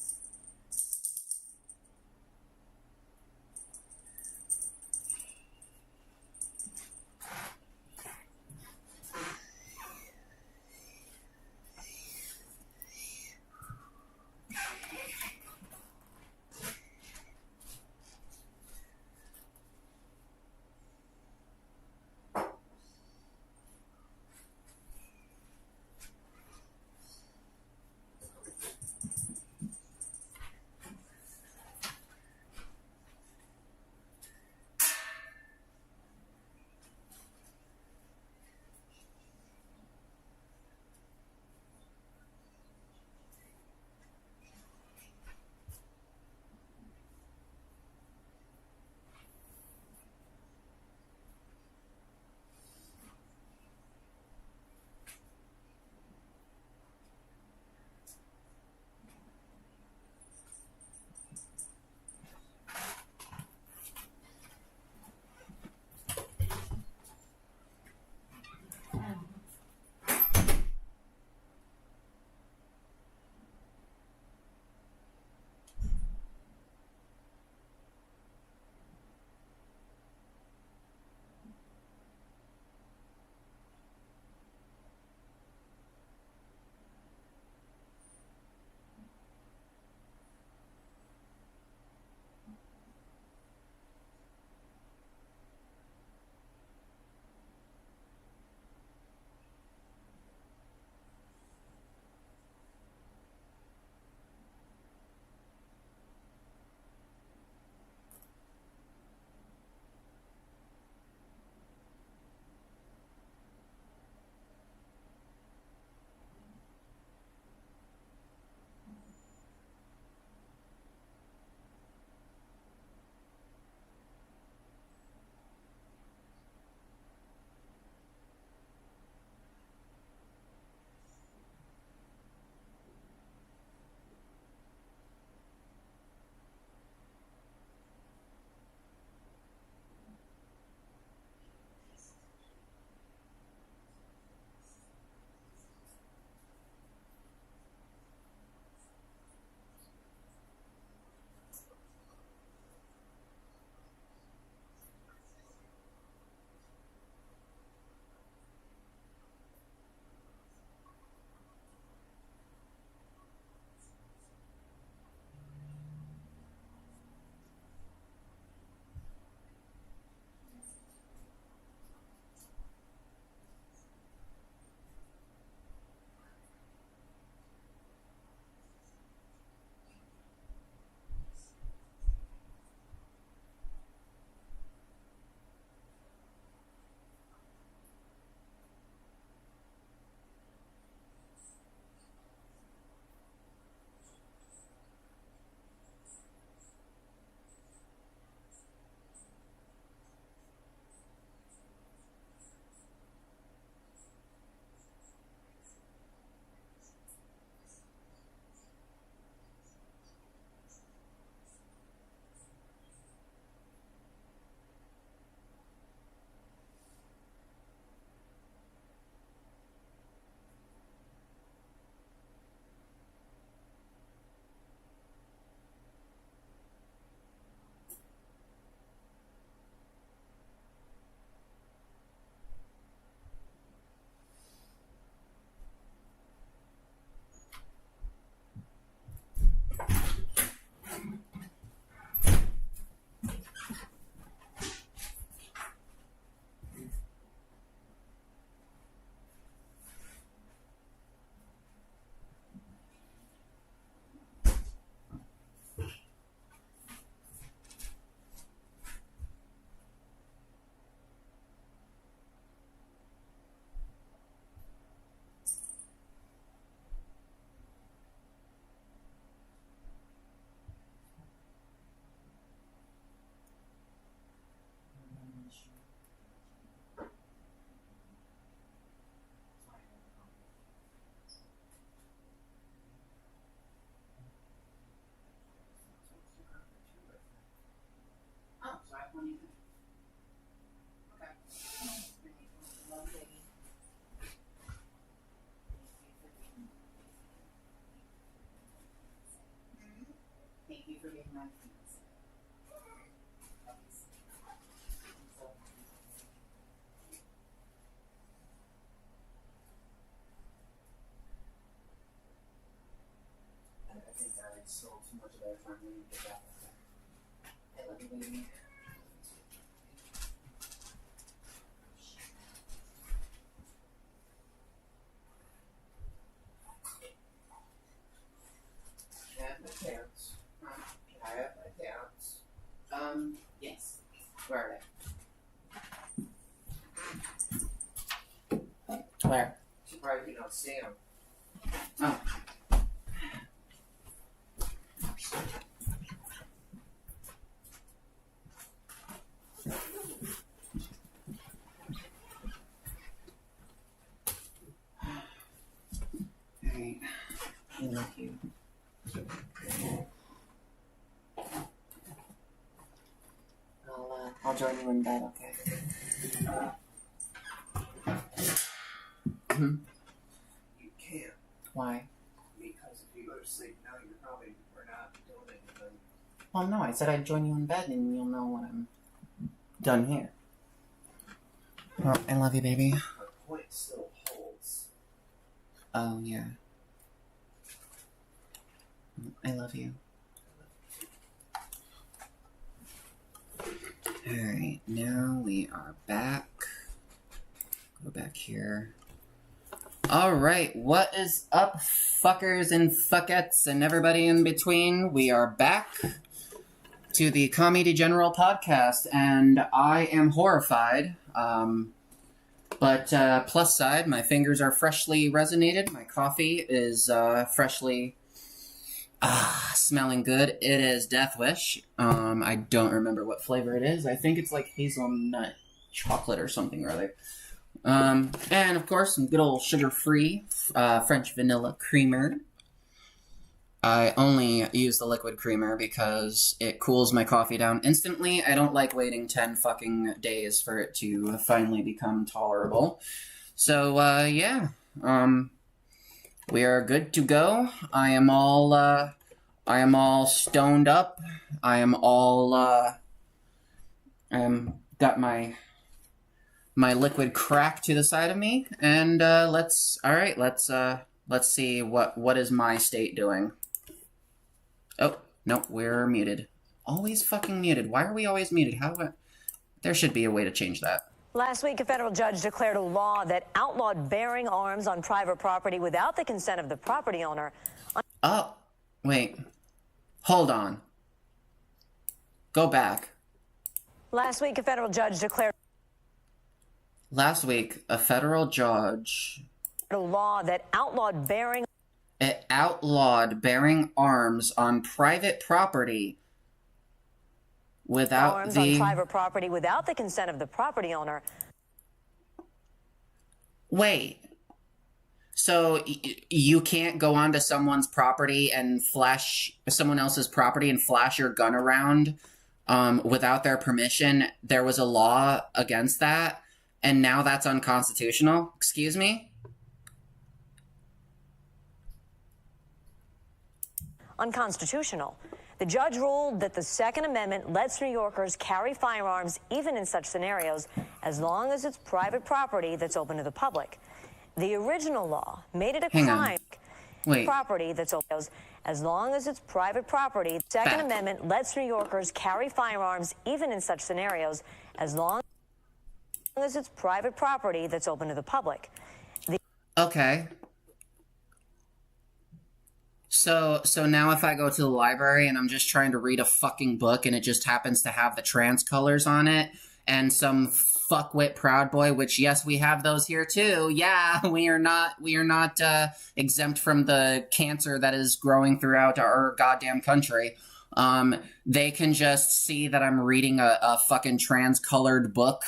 I think I stole too much of that from you. Get that. Hey, let me baby. Can I have my pants? Can I have my pants? Yes. Where are they? Where? She probably don't see them. Oh. Alright. I love you. I'll join you in bed, okay? You can't, Why? because if you go to sleep now, we're not doing anything. Well, no, I said I'd join you in bed and you'll know when I'm done here. Well, I love you, baby. Our point still holds. Oh, yeah. I love you. Alright, now we are back. Go back here. Alright, what is up, fuckers and fuckettes and everybody in between? We are back to the Comedy General podcast, and I am horrified. But plus side, my fingers are freshly resonated. My coffee is freshly smelling good. It is Death Wish. I don't remember what flavor it is. I think it's like hazelnut chocolate or something or other. And of course, some good old sugar-free French vanilla creamer. I only use the liquid creamer because it cools my coffee down instantly. I don't like waiting 10 fucking days for it to finally become tolerable. So, yeah. We are good to go. I am all stoned up. I am all, got my liquid crack to the side of me, and, let's see what is my state doing. Oh, no, we're muted. Always fucking muted. Why are we always muted? There should be a way to change that. Last week, a federal judge declared a law that outlawed bearing arms on private property without the consent of the property owner. Oh, wait. Hold on. Go back. Last week, a federal judge declared a law that outlawed bearing. It outlawed bearing arms on private property without arms on private property without the consent of the property owner. Wait. So you can't go onto someone's property and flash someone else's property and flash your gun around without their permission? There was a law against that, and now that's unconstitutional? Excuse me? Unconstitutional. The judge ruled that the Second Amendment lets New Yorkers carry firearms even in such scenarios as long as it's private property that's open to the public. The original law made it a crime. Wait. Property that's open as long as it's private property. The Second Back. Amendment lets New Yorkers carry firearms even in such scenarios as long as it's private property that's open to the public. Okay. So now if I go to the library and I'm just trying to read a fucking book and it just happens to have the trans colors on it and some fuckwit Proud Boy, which yes, we have those here too. Yeah, we are not exempt from the cancer that is growing throughout our goddamn country. They can just see that I'm reading a fucking trans colored book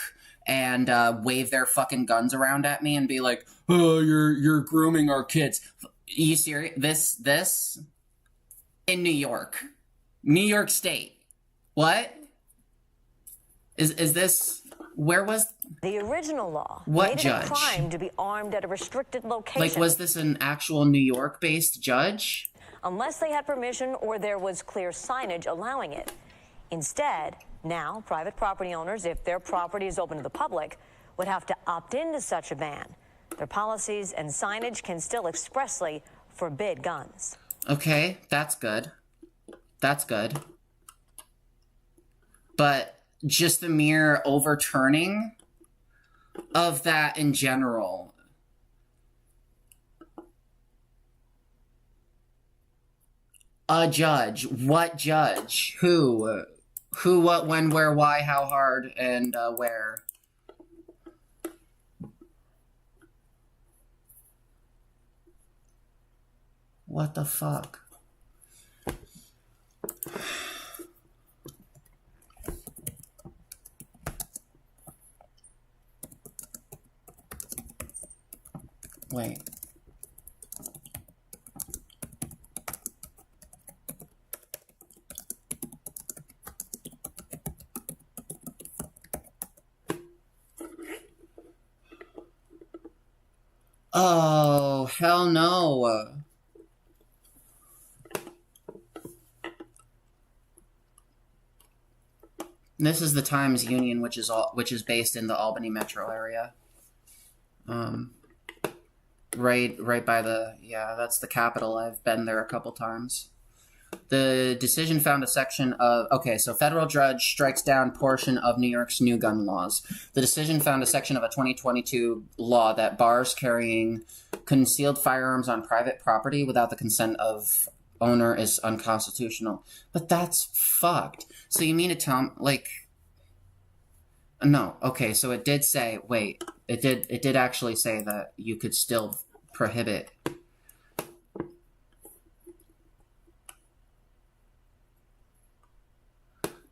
and wave their fucking guns around at me and be like, "Oh, you're grooming our kids." You serious? This in New York State. What is this? Where was the original law? What made judge? It a crime to be armed at a restricted location. Like, was this an actual New York-based judge? unless they had permission or there was clear signage allowing it. Instead, now private property owners, if their property is open to the public, would have to opt into such a ban. Their policies and signage can still expressly forbid guns. Okay, that's good. That's good. But just the mere overturning of that in general. A judge. What judge? Who? Who, what, when, where, why, how hard, and where? What the fuck? Wait. Oh, hell no. This is the Times Union, which is based in the Albany metro area. Right by the, yeah, that's the Capitol. I've been there a couple times. The decision found a section of, okay, so federal judge strikes down portion of New York's new gun laws. The decision found a section of a 2022 law that bars carrying concealed firearms on private property without the consent of owner is unconstitutional. But that's fucked. So you mean to tell me, like, no, okay, so it did say, wait, it did actually say that you could still prohibit.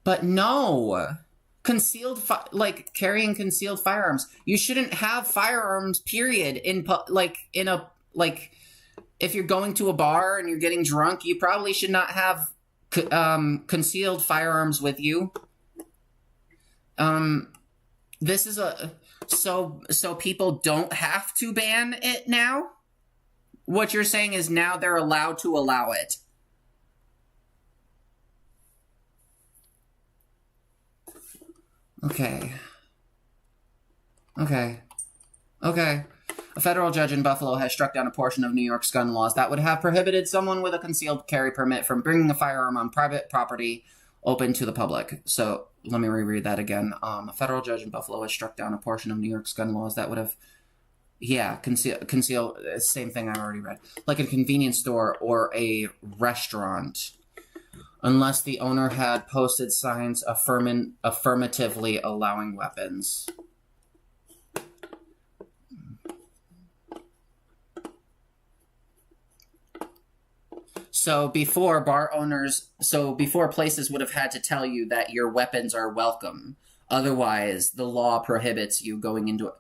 But no, like carrying concealed firearms. You shouldn't have firearms, period. If you're going to a bar and you're getting drunk, you probably should not have concealed firearms with you. This is so people don't have to ban it now? What you're saying is now they're allowed to allow it. Okay. A federal judge in Buffalo has struck down a portion of New York's gun laws that would have prohibited someone with a concealed carry permit from bringing a firearm on private property open to the public. So let me reread that again. A federal judge in Buffalo has struck down a portion of New York's gun laws that would have, conceal, same thing I already read, like a convenience store or a restaurant, unless the owner had posted signs affirmatively allowing weapons. So before places would have had to tell you that your weapons are welcome. Otherwise, the law prohibits you going into it.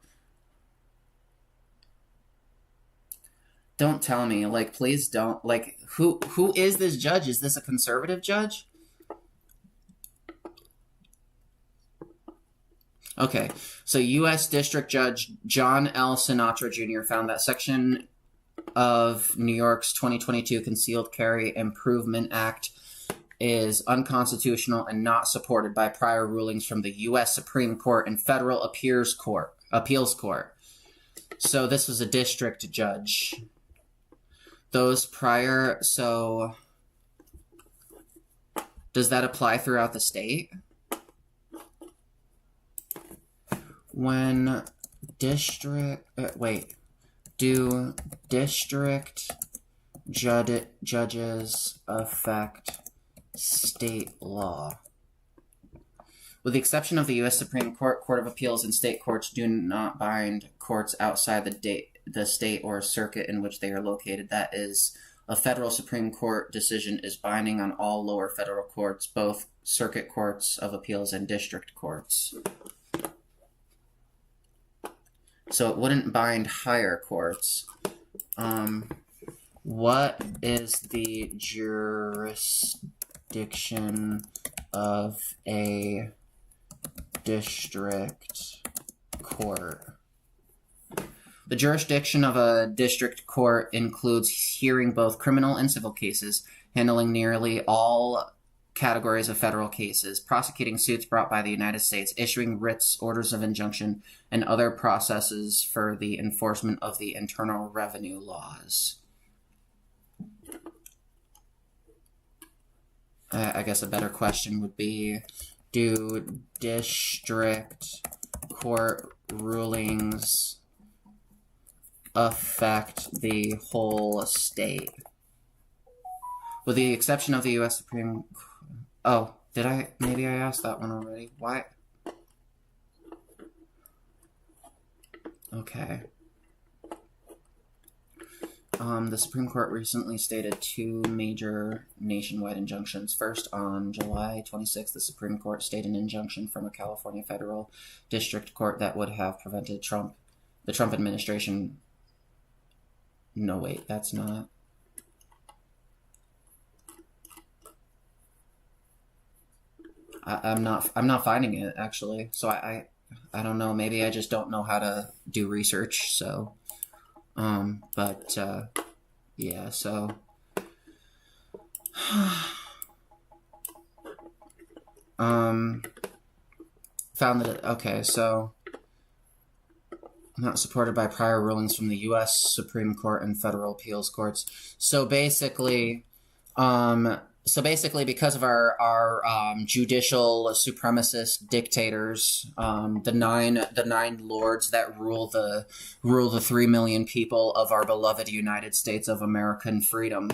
Don't tell me, like, please don't, like, who is this judge? Is this a conservative judge? Okay, so U.S. District Judge John L. Sinatra Jr. found that section of New York's 2022 Concealed Carry Improvement Act is unconstitutional and not supported by prior rulings from the U.S. Supreme Court and Federal Appeals Court. So this was a district judge. Those prior, so does that apply throughout the state? When district, do district judges affect state law? With the exception of the U.S. Supreme Court, Court of Appeals, and state courts do not bind courts outside the state or circuit in which they are located. That is, a federal Supreme Court decision is binding on all lower federal courts, both circuit courts of appeals and district courts. So it wouldn't bind higher courts. What is the jurisdiction of a district court? The jurisdiction of a district court includes hearing both criminal and civil cases, handling nearly all categories of federal cases, prosecuting suits brought by the United States, issuing writs, orders of injunction, and other processes for the enforcement of the internal revenue laws. I guess a better question would be, do district court rulings affect the whole state? With the exception of the U.S. Supreme Court. Oh, did I? Maybe I asked that one already. Why? Okay. The Supreme Court recently stated two major nationwide injunctions. First, on July 26th, the Supreme Court stated an injunction from a California federal district court that would have prevented the Trump administration. No, wait, that's not. I'm not finding it, actually. So I don't know. Maybe I just don't know how to do research. So, yeah. So, found that. Okay, so not supported by prior rulings from the U.S. Supreme Court and federal appeals courts. So basically, because of our judicial supremacist dictators, the nine lords that rule the 3 million people of our beloved United States of American freedom,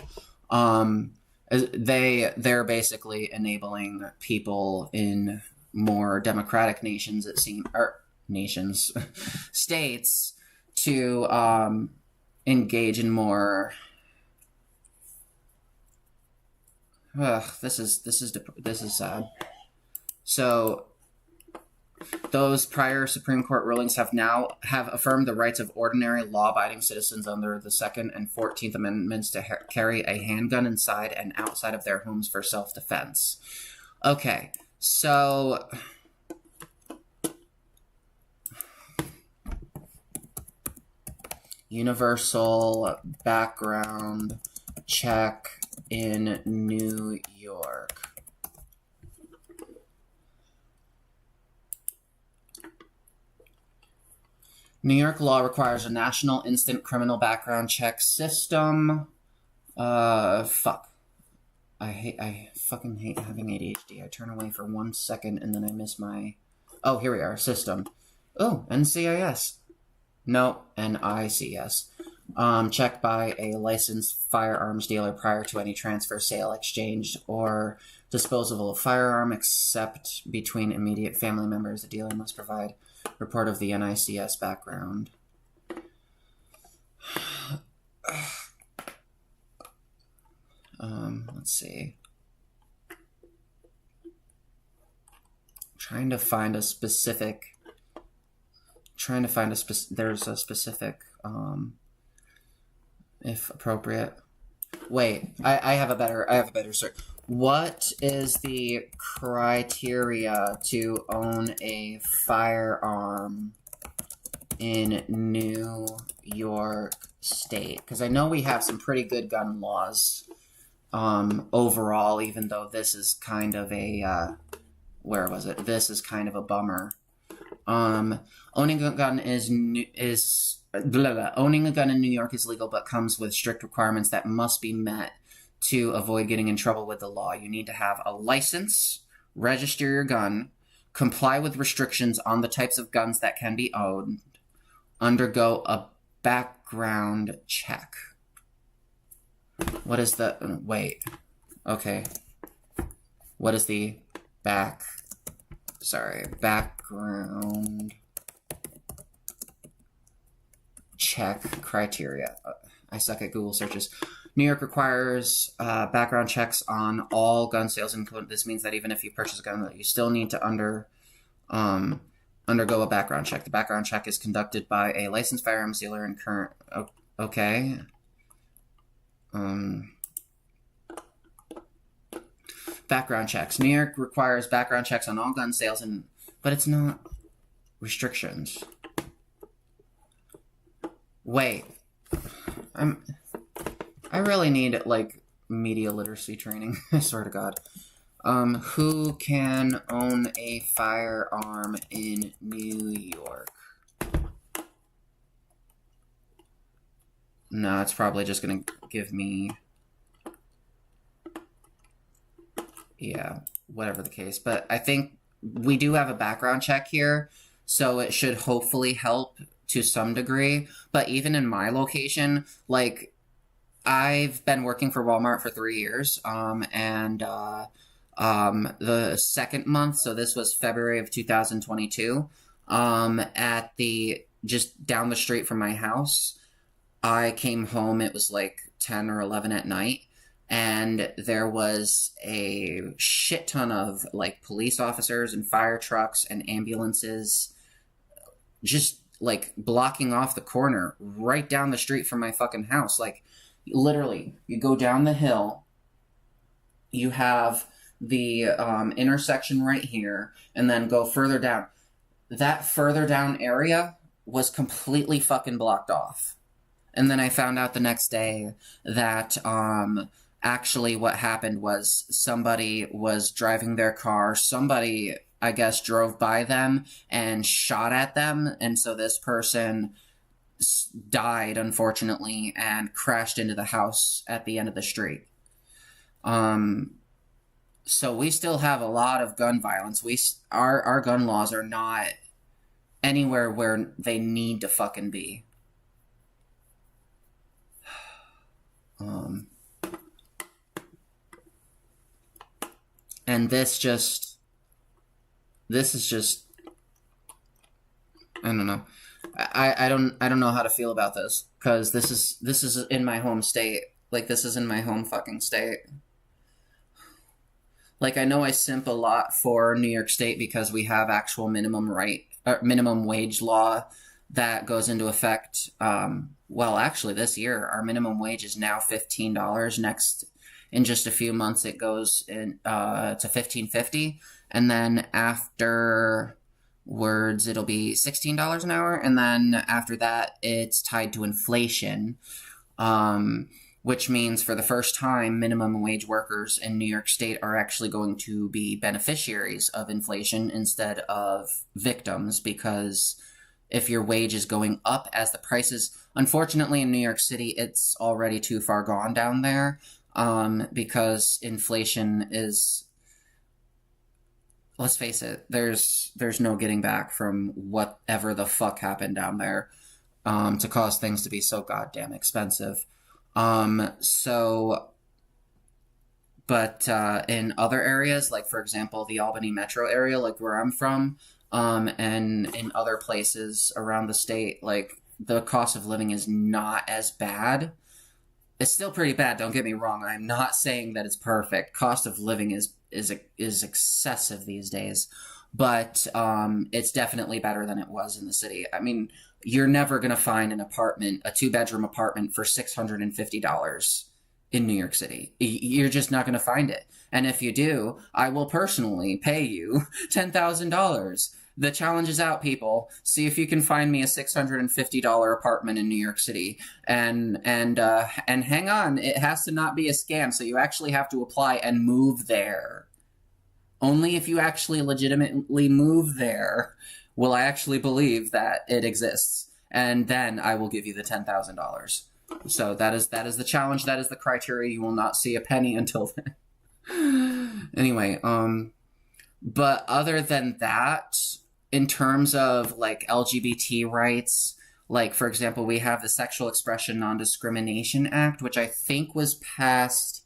they're basically enabling people in more democratic nations, it seems, or nations, states, to engage in more. This is sad. So those prior Supreme Court rulings have affirmed the rights of ordinary law-abiding citizens under the 2nd and 14th Amendments to carry a handgun inside and outside of their homes for self-defense. Okay, so universal background check in New York. New York law requires a national instant criminal background check system. Fuck. I fucking hate having ADHD. I turn away for 1 second and then I miss my... Oh, here we are. System. Oh, NCIS. No, NICS. Checked by a licensed firearms dealer prior to any transfer, sale, exchange, or disposal of firearm, except between immediate family members. The dealer must provide report of the NICS background. Let's see. Trying to find a specific. There's a specific. If appropriate. Wait, I have a better search. What is the criteria to own a firearm in New York State? Because I know we have some pretty good gun laws overall, even though this is kind of a This is kind of a bummer. Owning a gun owning a gun in New York is legal, but comes with strict requirements that must be met to avoid getting in trouble with the law. You need to have a license, register your gun, comply with restrictions on the types of guns that can be owned, undergo a background check. What is the... Wait. Okay. What is the background check criteria? I suck at Google searches. New York requires background checks on all gun sales. This means that even if you purchase a gun, you still need to undergo a background check. The background check is conducted by a licensed firearms dealer and current... Okay. Background checks. New York requires background checks on all gun sales, but it's not restrictions. Wait. I really need, like, media literacy training. I swear to God. Who can own a firearm in New York? No, it's probably just gonna give me... Yeah, whatever the case. But I think we do have a background check here, so it should hopefully help to some degree. But even in my location, like, I've been working for Walmart for 3 years, and the second month, so this was February of 2022, at the, just down the street from my house, I came home, it was like 10 or 11 at night, and there was a shit ton of, like, police officers and fire trucks and ambulances just, like, blocking off the corner right down the street from my fucking house. Like, literally, you go down the hill, you have the intersection right here, and then go further down. That further down area was completely fucking blocked off. And then I found out the next day that actually what happened was somebody was driving their car, somebody, I guess, drove by them and shot at them, and so this person died, unfortunately, and crashed into the house at the end of the street. So we still have a lot of gun violence. Our gun laws are not anywhere where they need to fucking be. And this is just, I don't know. I don't know how to feel about this, because this is in my home state. Like, this is in my home fucking state. Like, I know I simp a lot for New York State because we have actual minimum wage law that goes into effect. Well, actually, this year our minimum wage is now $15. Next, in just a few months, it goes in to $15.50, and then afterwards it'll be $16 an hour, and then after that it's tied to inflation. Which means for the first time, minimum wage workers in New York State are actually going to be beneficiaries of inflation instead of victims, because if your wage is going up as the prices, unfortunately in New York City, it's already too far gone down there, because inflation is, let's face it, there's no getting back from whatever the fuck happened down there, to cause things to be so goddamn expensive. But in other areas, like, for example, the Albany metro area, like where I'm from, and in other places around the state, like, the cost of living is not as bad. It's still pretty bad, don't get me wrong. I'm not saying that it's perfect. Cost of living is excessive these days, but it's definitely better than it was in the city. I mean, you're never going to find an apartment, a 2-bedroom apartment for $650 in New York City. You're just not going to find it. And if you do, I will personally pay you $10,000. The challenge is out, people. See if you can find me a $650 apartment in New York City. And hang on, it has to not be a scam, so you actually have to apply and move there. Only if you actually legitimately move there will I actually believe that it exists, and then I will give you the $10,000. So that is the challenge. That is the criteria. You will not see a penny until then. Anyway, but other than that, in terms of, like, LGBT rights, like, for example, we have the Sexual Expression Non-Discrimination Act, which I think was passed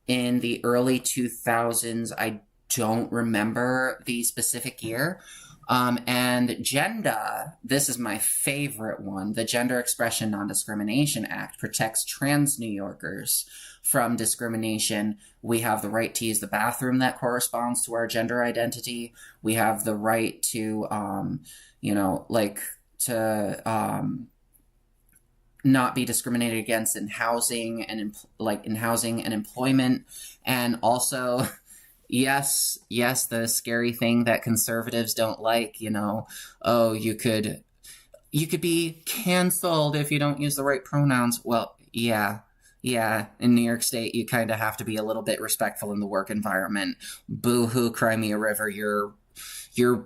in the early 2000s. I don't remember the specific year. And GENDA, this is my favorite one, the Gender Expression Non-Discrimination Act protects trans New Yorkers from discrimination. We have the right to use the bathroom that corresponds to our gender identity. We have the right to, not be discriminated against in housing and employment. And also, yes, the scary thing that conservatives don't like, oh, you could You could be canceled if you don't use the right pronouns. Well, yeah. In New York State, you kind of have to be a little bit respectful in the work environment. Boo-hoo, cry me a river. Your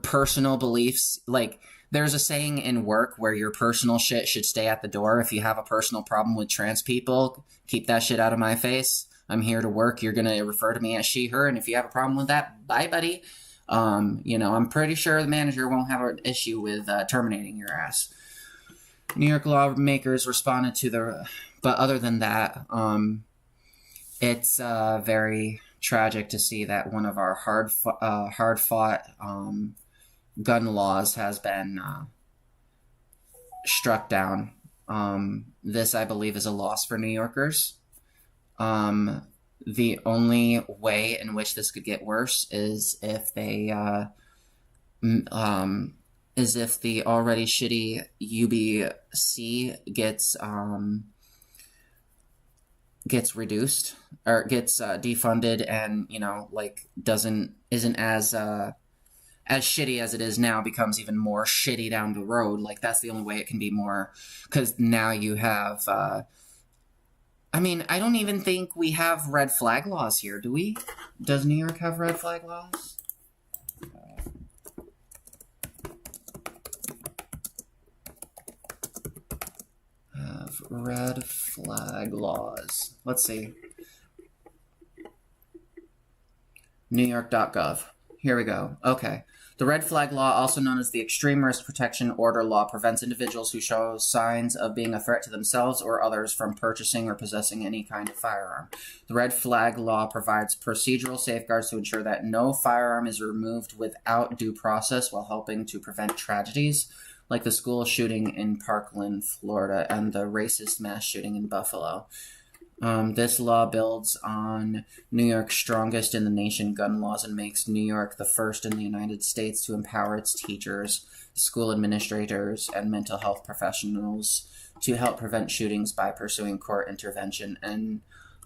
personal beliefs, like, there's a saying in work where your personal shit should stay at the door. If you have a personal problem with trans people, keep that shit out of my face. I'm here to work. You're going to refer to me as she, her. And if you have a problem with that, bye, buddy. I'm pretty sure the manager won't have an issue with terminating your ass. New York lawmakers responded to but other than that, it's very tragic to see that one of our hard-fought gun laws has been struck down. This, I believe, is a loss for New Yorkers. The only way in which this could get worse is if they if the already shitty UBC gets reduced or gets defunded and isn't as shitty as it is now, becomes even more shitty down the road. Like, that's the only way it can be more, because now you have I don't even think we have red flag laws here, do we? Does New York have red flag laws? Have red flag laws. Let's see. NewYork.gov. Here we go. Okay. The red flag law, also known as the Extreme Risk Protection Order Law, prevents individuals who show signs of being a threat to themselves or others from purchasing or possessing any kind of firearm. The red flag law provides procedural safeguards to ensure that no firearm is removed without due process, while helping to prevent tragedies like the school shooting in Parkland, Florida, and the racist mass shooting in Buffalo. This law builds on New York's strongest in the nation gun laws and makes New York the first in the United States to empower its teachers, school administrators, and mental health professionals to help prevent shootings by pursuing court intervention. And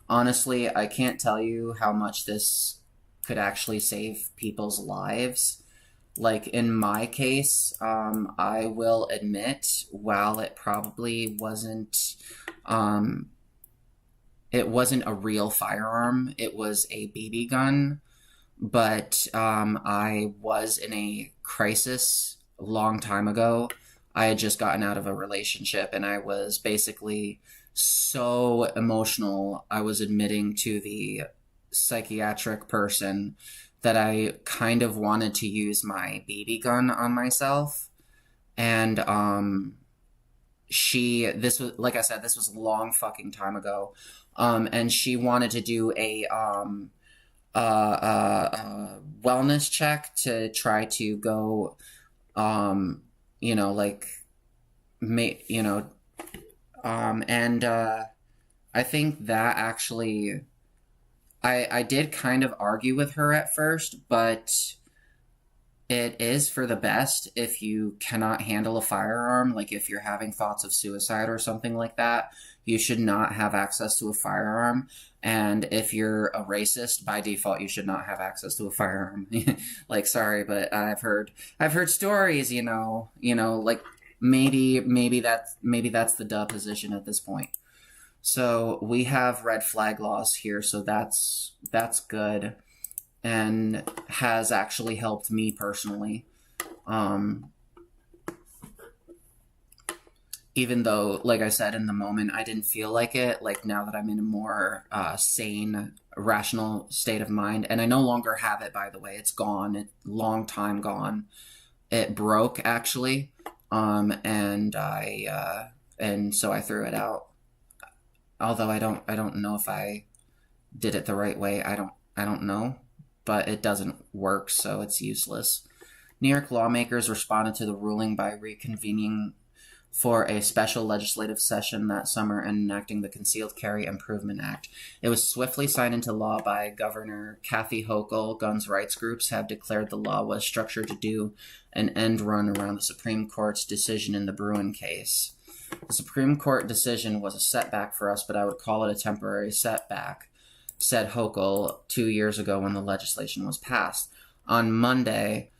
honestly, I can't tell you how much this could actually save people's lives. Like, in my case, I will admit, while it probably wasn't a real firearm, it was a BB gun, but I was in a crisis a long time ago. I had just gotten out of a relationship, and I was basically so emotional. I was admitting to the psychiatric person that I kind of wanted to use my BB gun on myself. And this was, like I said, this was a long fucking time ago. And she wanted to do a wellness check to try to go, I think that actually, I did kind of argue with her at first, but it is for the best if you cannot handle a firearm. Like, if you're having thoughts of suicide or something like that, you should not have access to a firearm. And if you're a racist, by default, you should not have access to a firearm. Like, sorry, but I've heard stories, like maybe that's the duh position at this point. So we have red flag laws here, so that's good, and has actually helped me personally. Even though, like I said, in the moment, I didn't feel like it. Like, now that I'm in a more sane, rational state of mind, and I no longer have it, by the way. It's gone. It's long time gone. It broke, actually, and so I threw it out. Although I don't know if I did it the right way. I don't know, but it doesn't work, so it's useless. New York lawmakers responded to the ruling by reconvening for a special legislative session that summer and enacting the Concealed Carry Improvement Act. It was swiftly signed into law by Governor Kathy Hochul. Guns rights groups have declared the law was structured to do an end run around the Supreme Court's decision in the Bruin case. The Supreme Court decision was a setback for us, but I would call it a temporary setback, said Hochul 2 years ago when the legislation was passed. On Monday,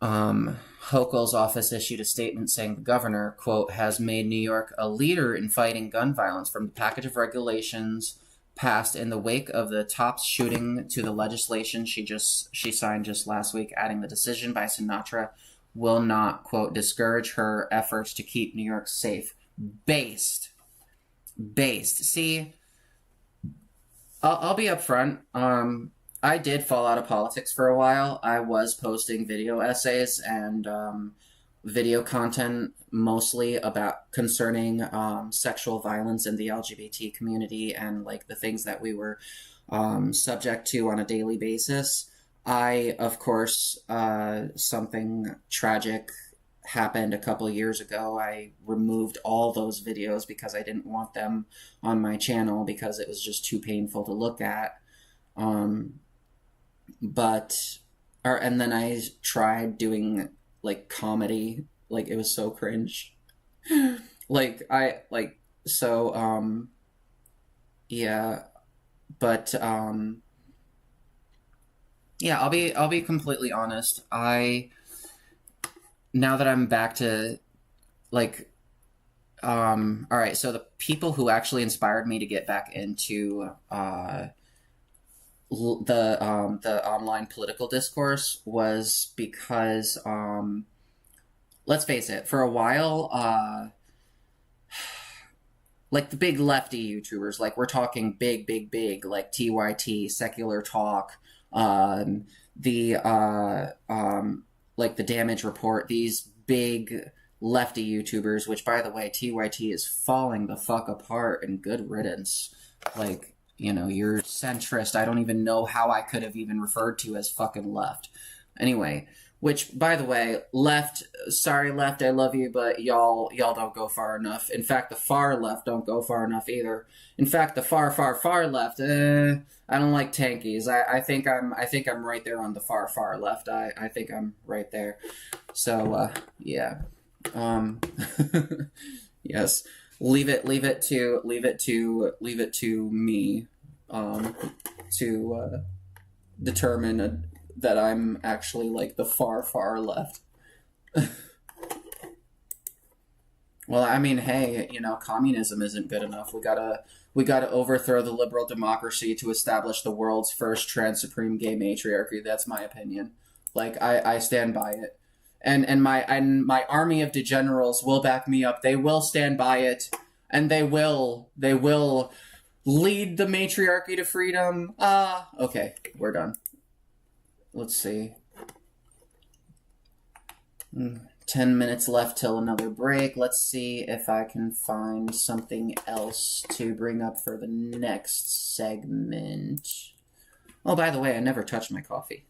Hochul's office issued a statement saying the governor, quote, has made New York a leader in fighting gun violence from the package of regulations passed in the wake of the Tops shooting to the legislation she signed just last week, adding the decision by Sinatra will not, quote, discourage her efforts to keep New York safe. Based. See, I'll be upfront. I did fall out of politics for a while. I was posting video essays and video content mostly about concerning sexual violence in the LGBT community and like the things that we were subject to on a daily basis. Of course, something tragic happened a couple years ago. I removed all those videos because I didn't want them on my channel because it was just too painful to look at. And then I tried doing like comedy, like it was so cringe. Yeah, but yeah, I'll be completely honest. Now that I'm back to like all right, so the people who actually inspired me to get back into the online political discourse was because let's face it, for a while like the big lefty YouTubers, like we're talking big like TYT, Secular Talk, like the Damage Report, these big lefty YouTubers, which by the way, TYT is falling the fuck apart and good riddance. Like, you know, you're centrist. I don't even know how I could have even referred to as fucking left. Anyway, which by the way, left, sorry left, I love you, but y'all don't go far enough. In fact, the far left don't go far enough either. In fact, the far left, I don't like tankies. I think I'm right there on the far left. I think I'm right there. So yeah. Yes. Leave it to me to determine that I'm actually like the far left. Well, I mean, hey, you know, communism isn't good enough. We gotta overthrow the liberal democracy to establish the world's first trans supreme gay matriarchy. That's my opinion. Like I stand by it. And my army of degenerates will back me up. They will stand by it, and they will lead the matriarchy to freedom. Okay, we're done. Let's see. 10 minutes left till another break. Let's see if I can find something else to bring up for the next segment. Oh, by the way, I never touched my coffee.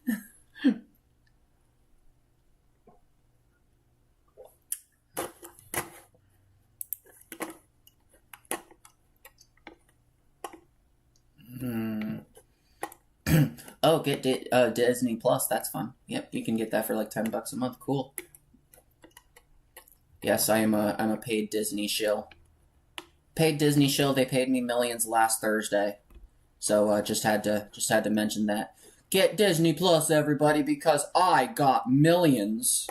Oh, get Disney Plus. That's fun. Yep, you can get that for like $10 a month. Cool. Yes, I'm a paid Disney shill. Paid Disney shill. They paid me millions last Thursday, so just had to mention that. Get Disney Plus, everybody, because I got millions.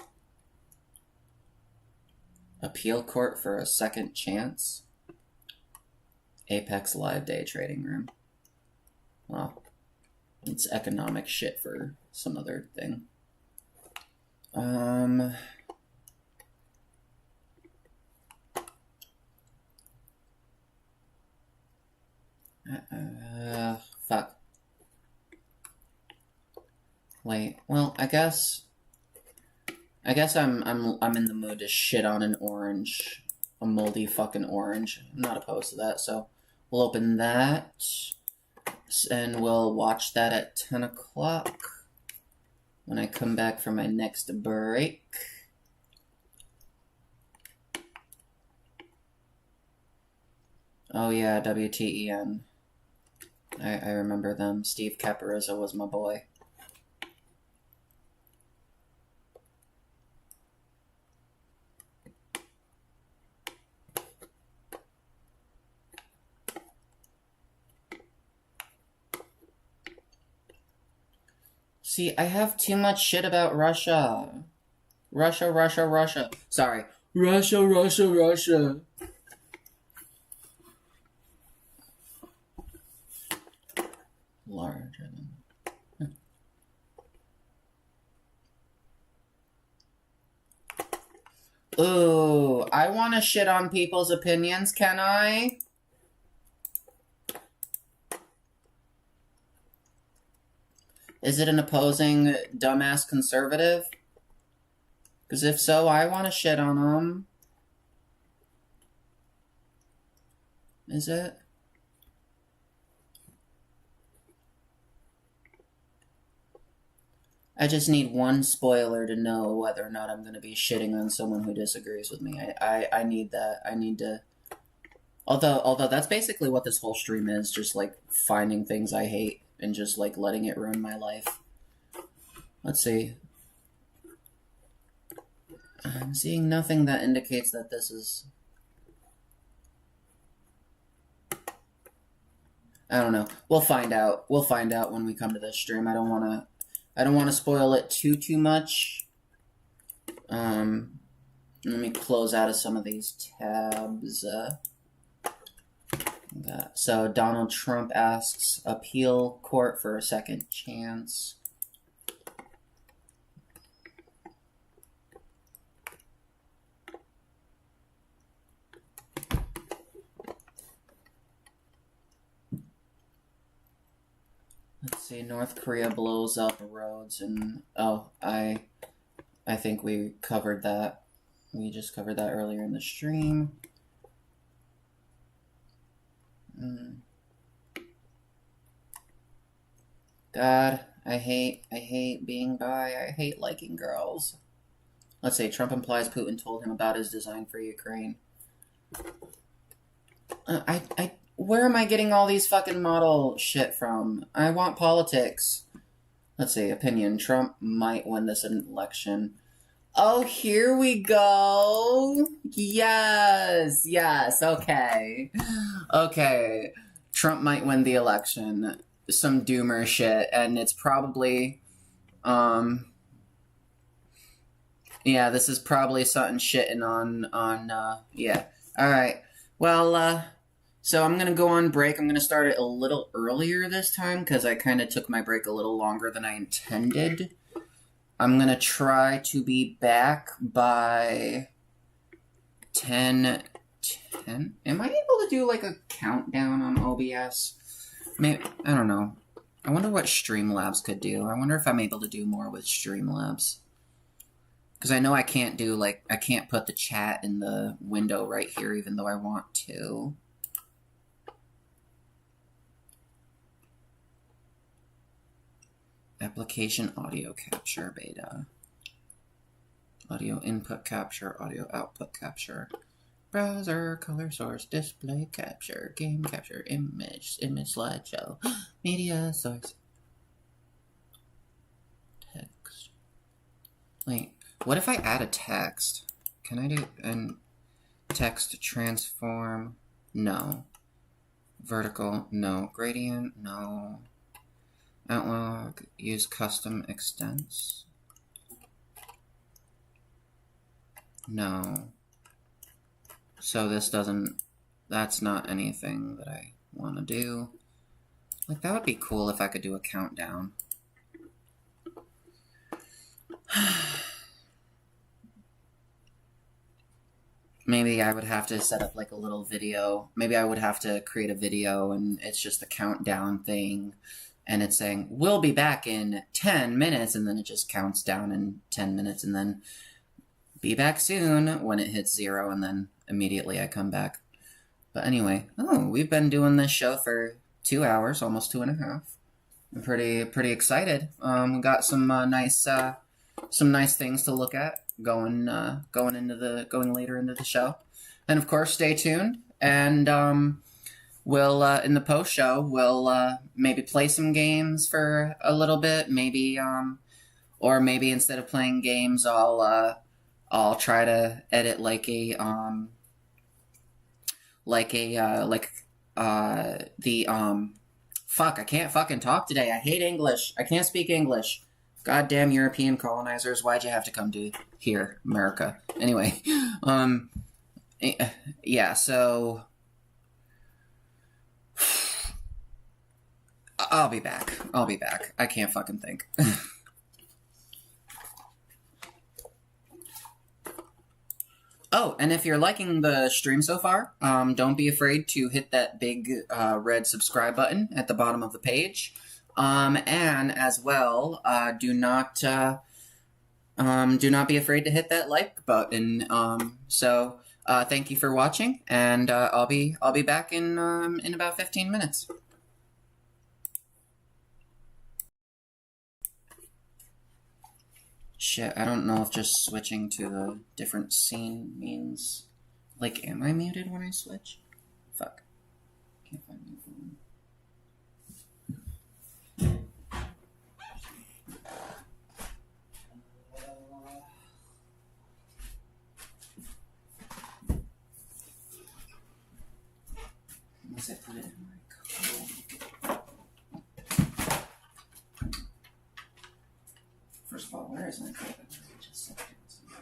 Appeal court for a second chance. Apex Live Day trading room. Well, it's economic shit for some other thing. Fuck. Wait. Well, I guess I'm in the mood to shit on an orange, a moldy fucking orange. I'm not opposed to that, so we'll open that. And we'll watch that at 10 o'clock when I come back from my next break. Oh yeah, WTEN. I remember them. Steve Caparizzo was my boy. See, I have too much shit about Russia. Russia, Russia, Russia. Sorry. Russia, Russia, Russia. Larger than... Ooh, I want to shit on people's opinions, can I? Is it an opposing dumbass conservative? Because if so, I want to shit on them. Is it? I just need one spoiler to know whether or not I'm going to be shitting on someone who disagrees with me. I need that. I need to... Although that's basically what this whole stream is, just like finding things I hate and just like letting it ruin my life. Let's see. I'm seeing nothing that indicates that this is... I don't know. We'll find out. We'll find out when we come to this stream. I don't want to spoil it too much. Let me close out of some of these tabs. So Donald Trump asks appeal court for a second chance. Let's see, North Korea blows up roads and... Oh, I think we covered that. We just covered that earlier in the stream. God, I hate being bi. I hate liking girls. Let's say Trump implies Putin told him about his design for Ukraine. Where am I getting all these fucking model shit from? I want politics. Let's see, opinion. Trump might win this election. Oh, here we go. Yes, okay. Okay, Trump might win the election. Some doomer shit, and it's probably, yeah, this is probably something shitting on, yeah. Alright, well, so I'm gonna go on break. I'm gonna start it a little earlier this time, because I kind of took my break a little longer than I intended. I'm gonna try to be back by 10. Am I able to do, like, a countdown on OBS? Maybe, I don't know. I wonder what Streamlabs could do. I wonder if I'm able to do more with Streamlabs. Because I know I can't do, like, I can't put the chat in the window right here, even though I want to. Application audio capture beta. Audio input capture, audio output capture. Browser, color source, display capture, game capture, image slideshow, media source. Text. Wait, what if I add a text? Can I do an text transform? No. Vertical? No. Gradient? No. Outlook, use custom extents? No. So this doesn't, that's not anything that I want to do. Like, that would be cool if I could do a countdown. Maybe I would have to set up, like, a little video. Maybe I would have to create a video, and it's just a countdown thing. And it's saying, we'll be back in 10 minutes, and then it just counts down in 10 minutes, and then be back soon when it hits 0, and then immediately I come back. But anyway, we've been doing this show for 2 hours, almost 2.5. I'm pretty excited. We got some nice things to look at going later into the show, and of course, stay tuned. And we'll in the post show we'll maybe play some games for a little bit, maybe or maybe instead of playing games, I'll try to edit fuck, I can't fucking talk today. I hate English. I can't speak English. Goddamn European colonizers, why'd you have to come to here, America? Anyway, yeah, so I'll be back. I can't fucking think. Oh, and if you're liking the stream so far, don't be afraid to hit that big red subscribe button at the bottom of the page. And as well, do not be afraid to hit that like button. So thank you for watching, and I'll be back in about 15 minutes. Shit, I don't know if just switching to the different scene means... Like, am I muted when I switch? Fuck. Can't find my phone. Unless I put it in my code. First of all, where is my code? Just set it somewhere.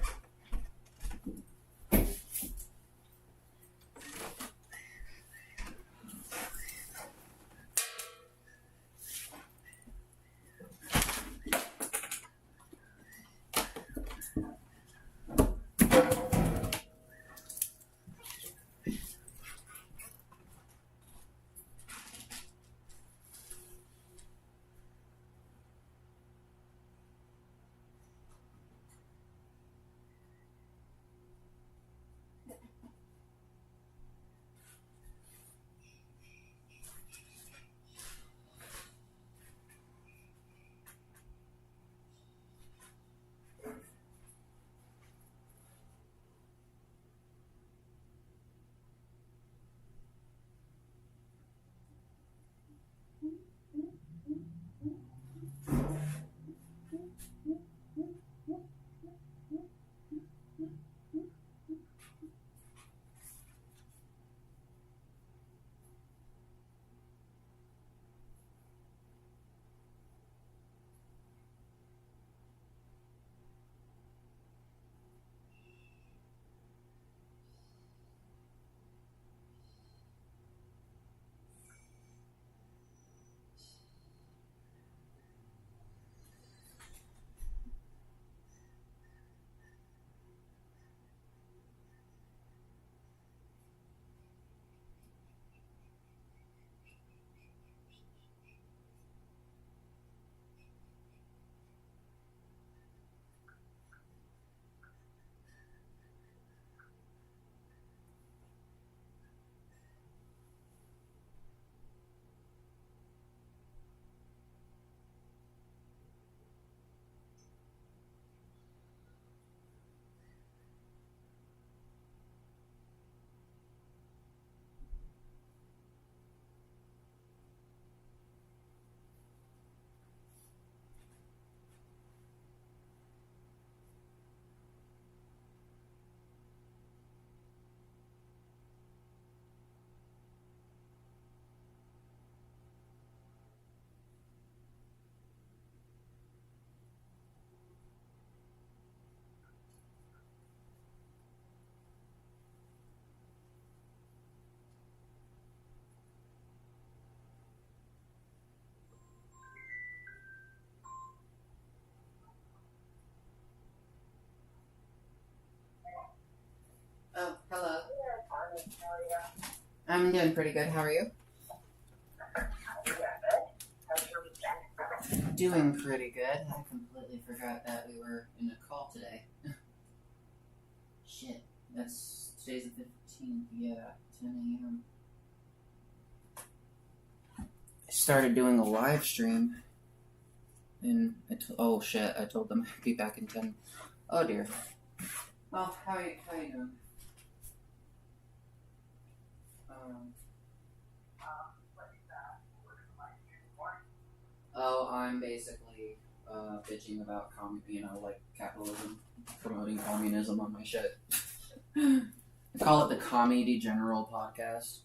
Oh, hello. I'm doing pretty good. How are you? Doing pretty good. I completely forgot that we were in a call today. Shit. Today's the 15th. Yeah, 10 a.m. I started doing a live stream. And oh shit, I told them I'd be back in 10. Oh dear. Well, how you doing? Oh, I'm basically bitching about capitalism, promoting communism on my shit. I call it the Comedy General podcast.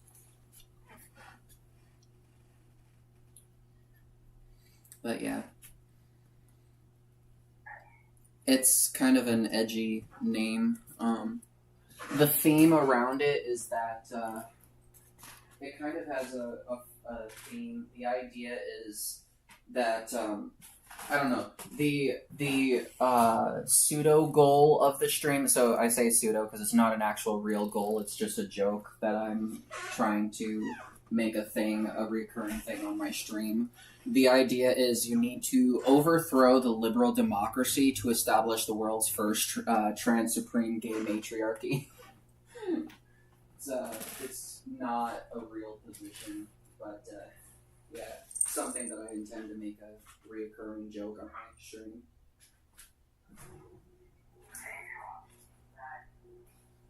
But yeah. It's kind of an edgy name. The theme around it is that it kind of has a theme. The idea is that I don't know, the pseudo goal of the stream. So I say pseudo because it's not an actual real goal. It's just a joke that I'm trying to make a recurring thing on my stream. The idea is you need to overthrow the liberal democracy to establish the world's first trans supreme gay matriarchy. It's not a real position, but yeah, something that I intend to make a reoccurring joke on my stream.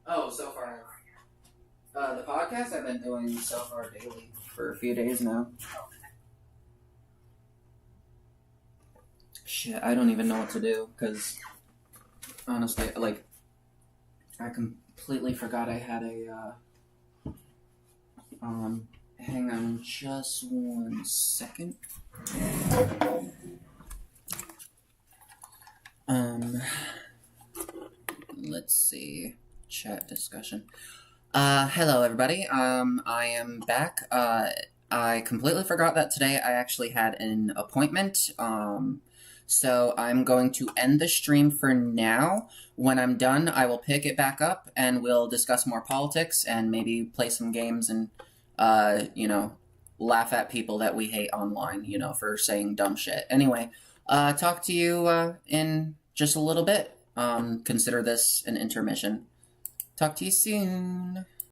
Oh, so far, the podcast I've been doing so far daily for a few days now. Shit, I don't even know what to do, because, honestly, like, I completely forgot I had a, hang on just 1 second. Let's see, chat discussion. Hello everybody, I am back. I completely forgot that today I actually had an appointment, so I'm going to end the stream for now. When I'm done, I will pick it back up and we'll discuss more politics and maybe play some games and, you know, laugh at people that we hate online, you know, for saying dumb shit. Anyway, talk to you in just a little bit. Consider this an intermission. Talk to you soon.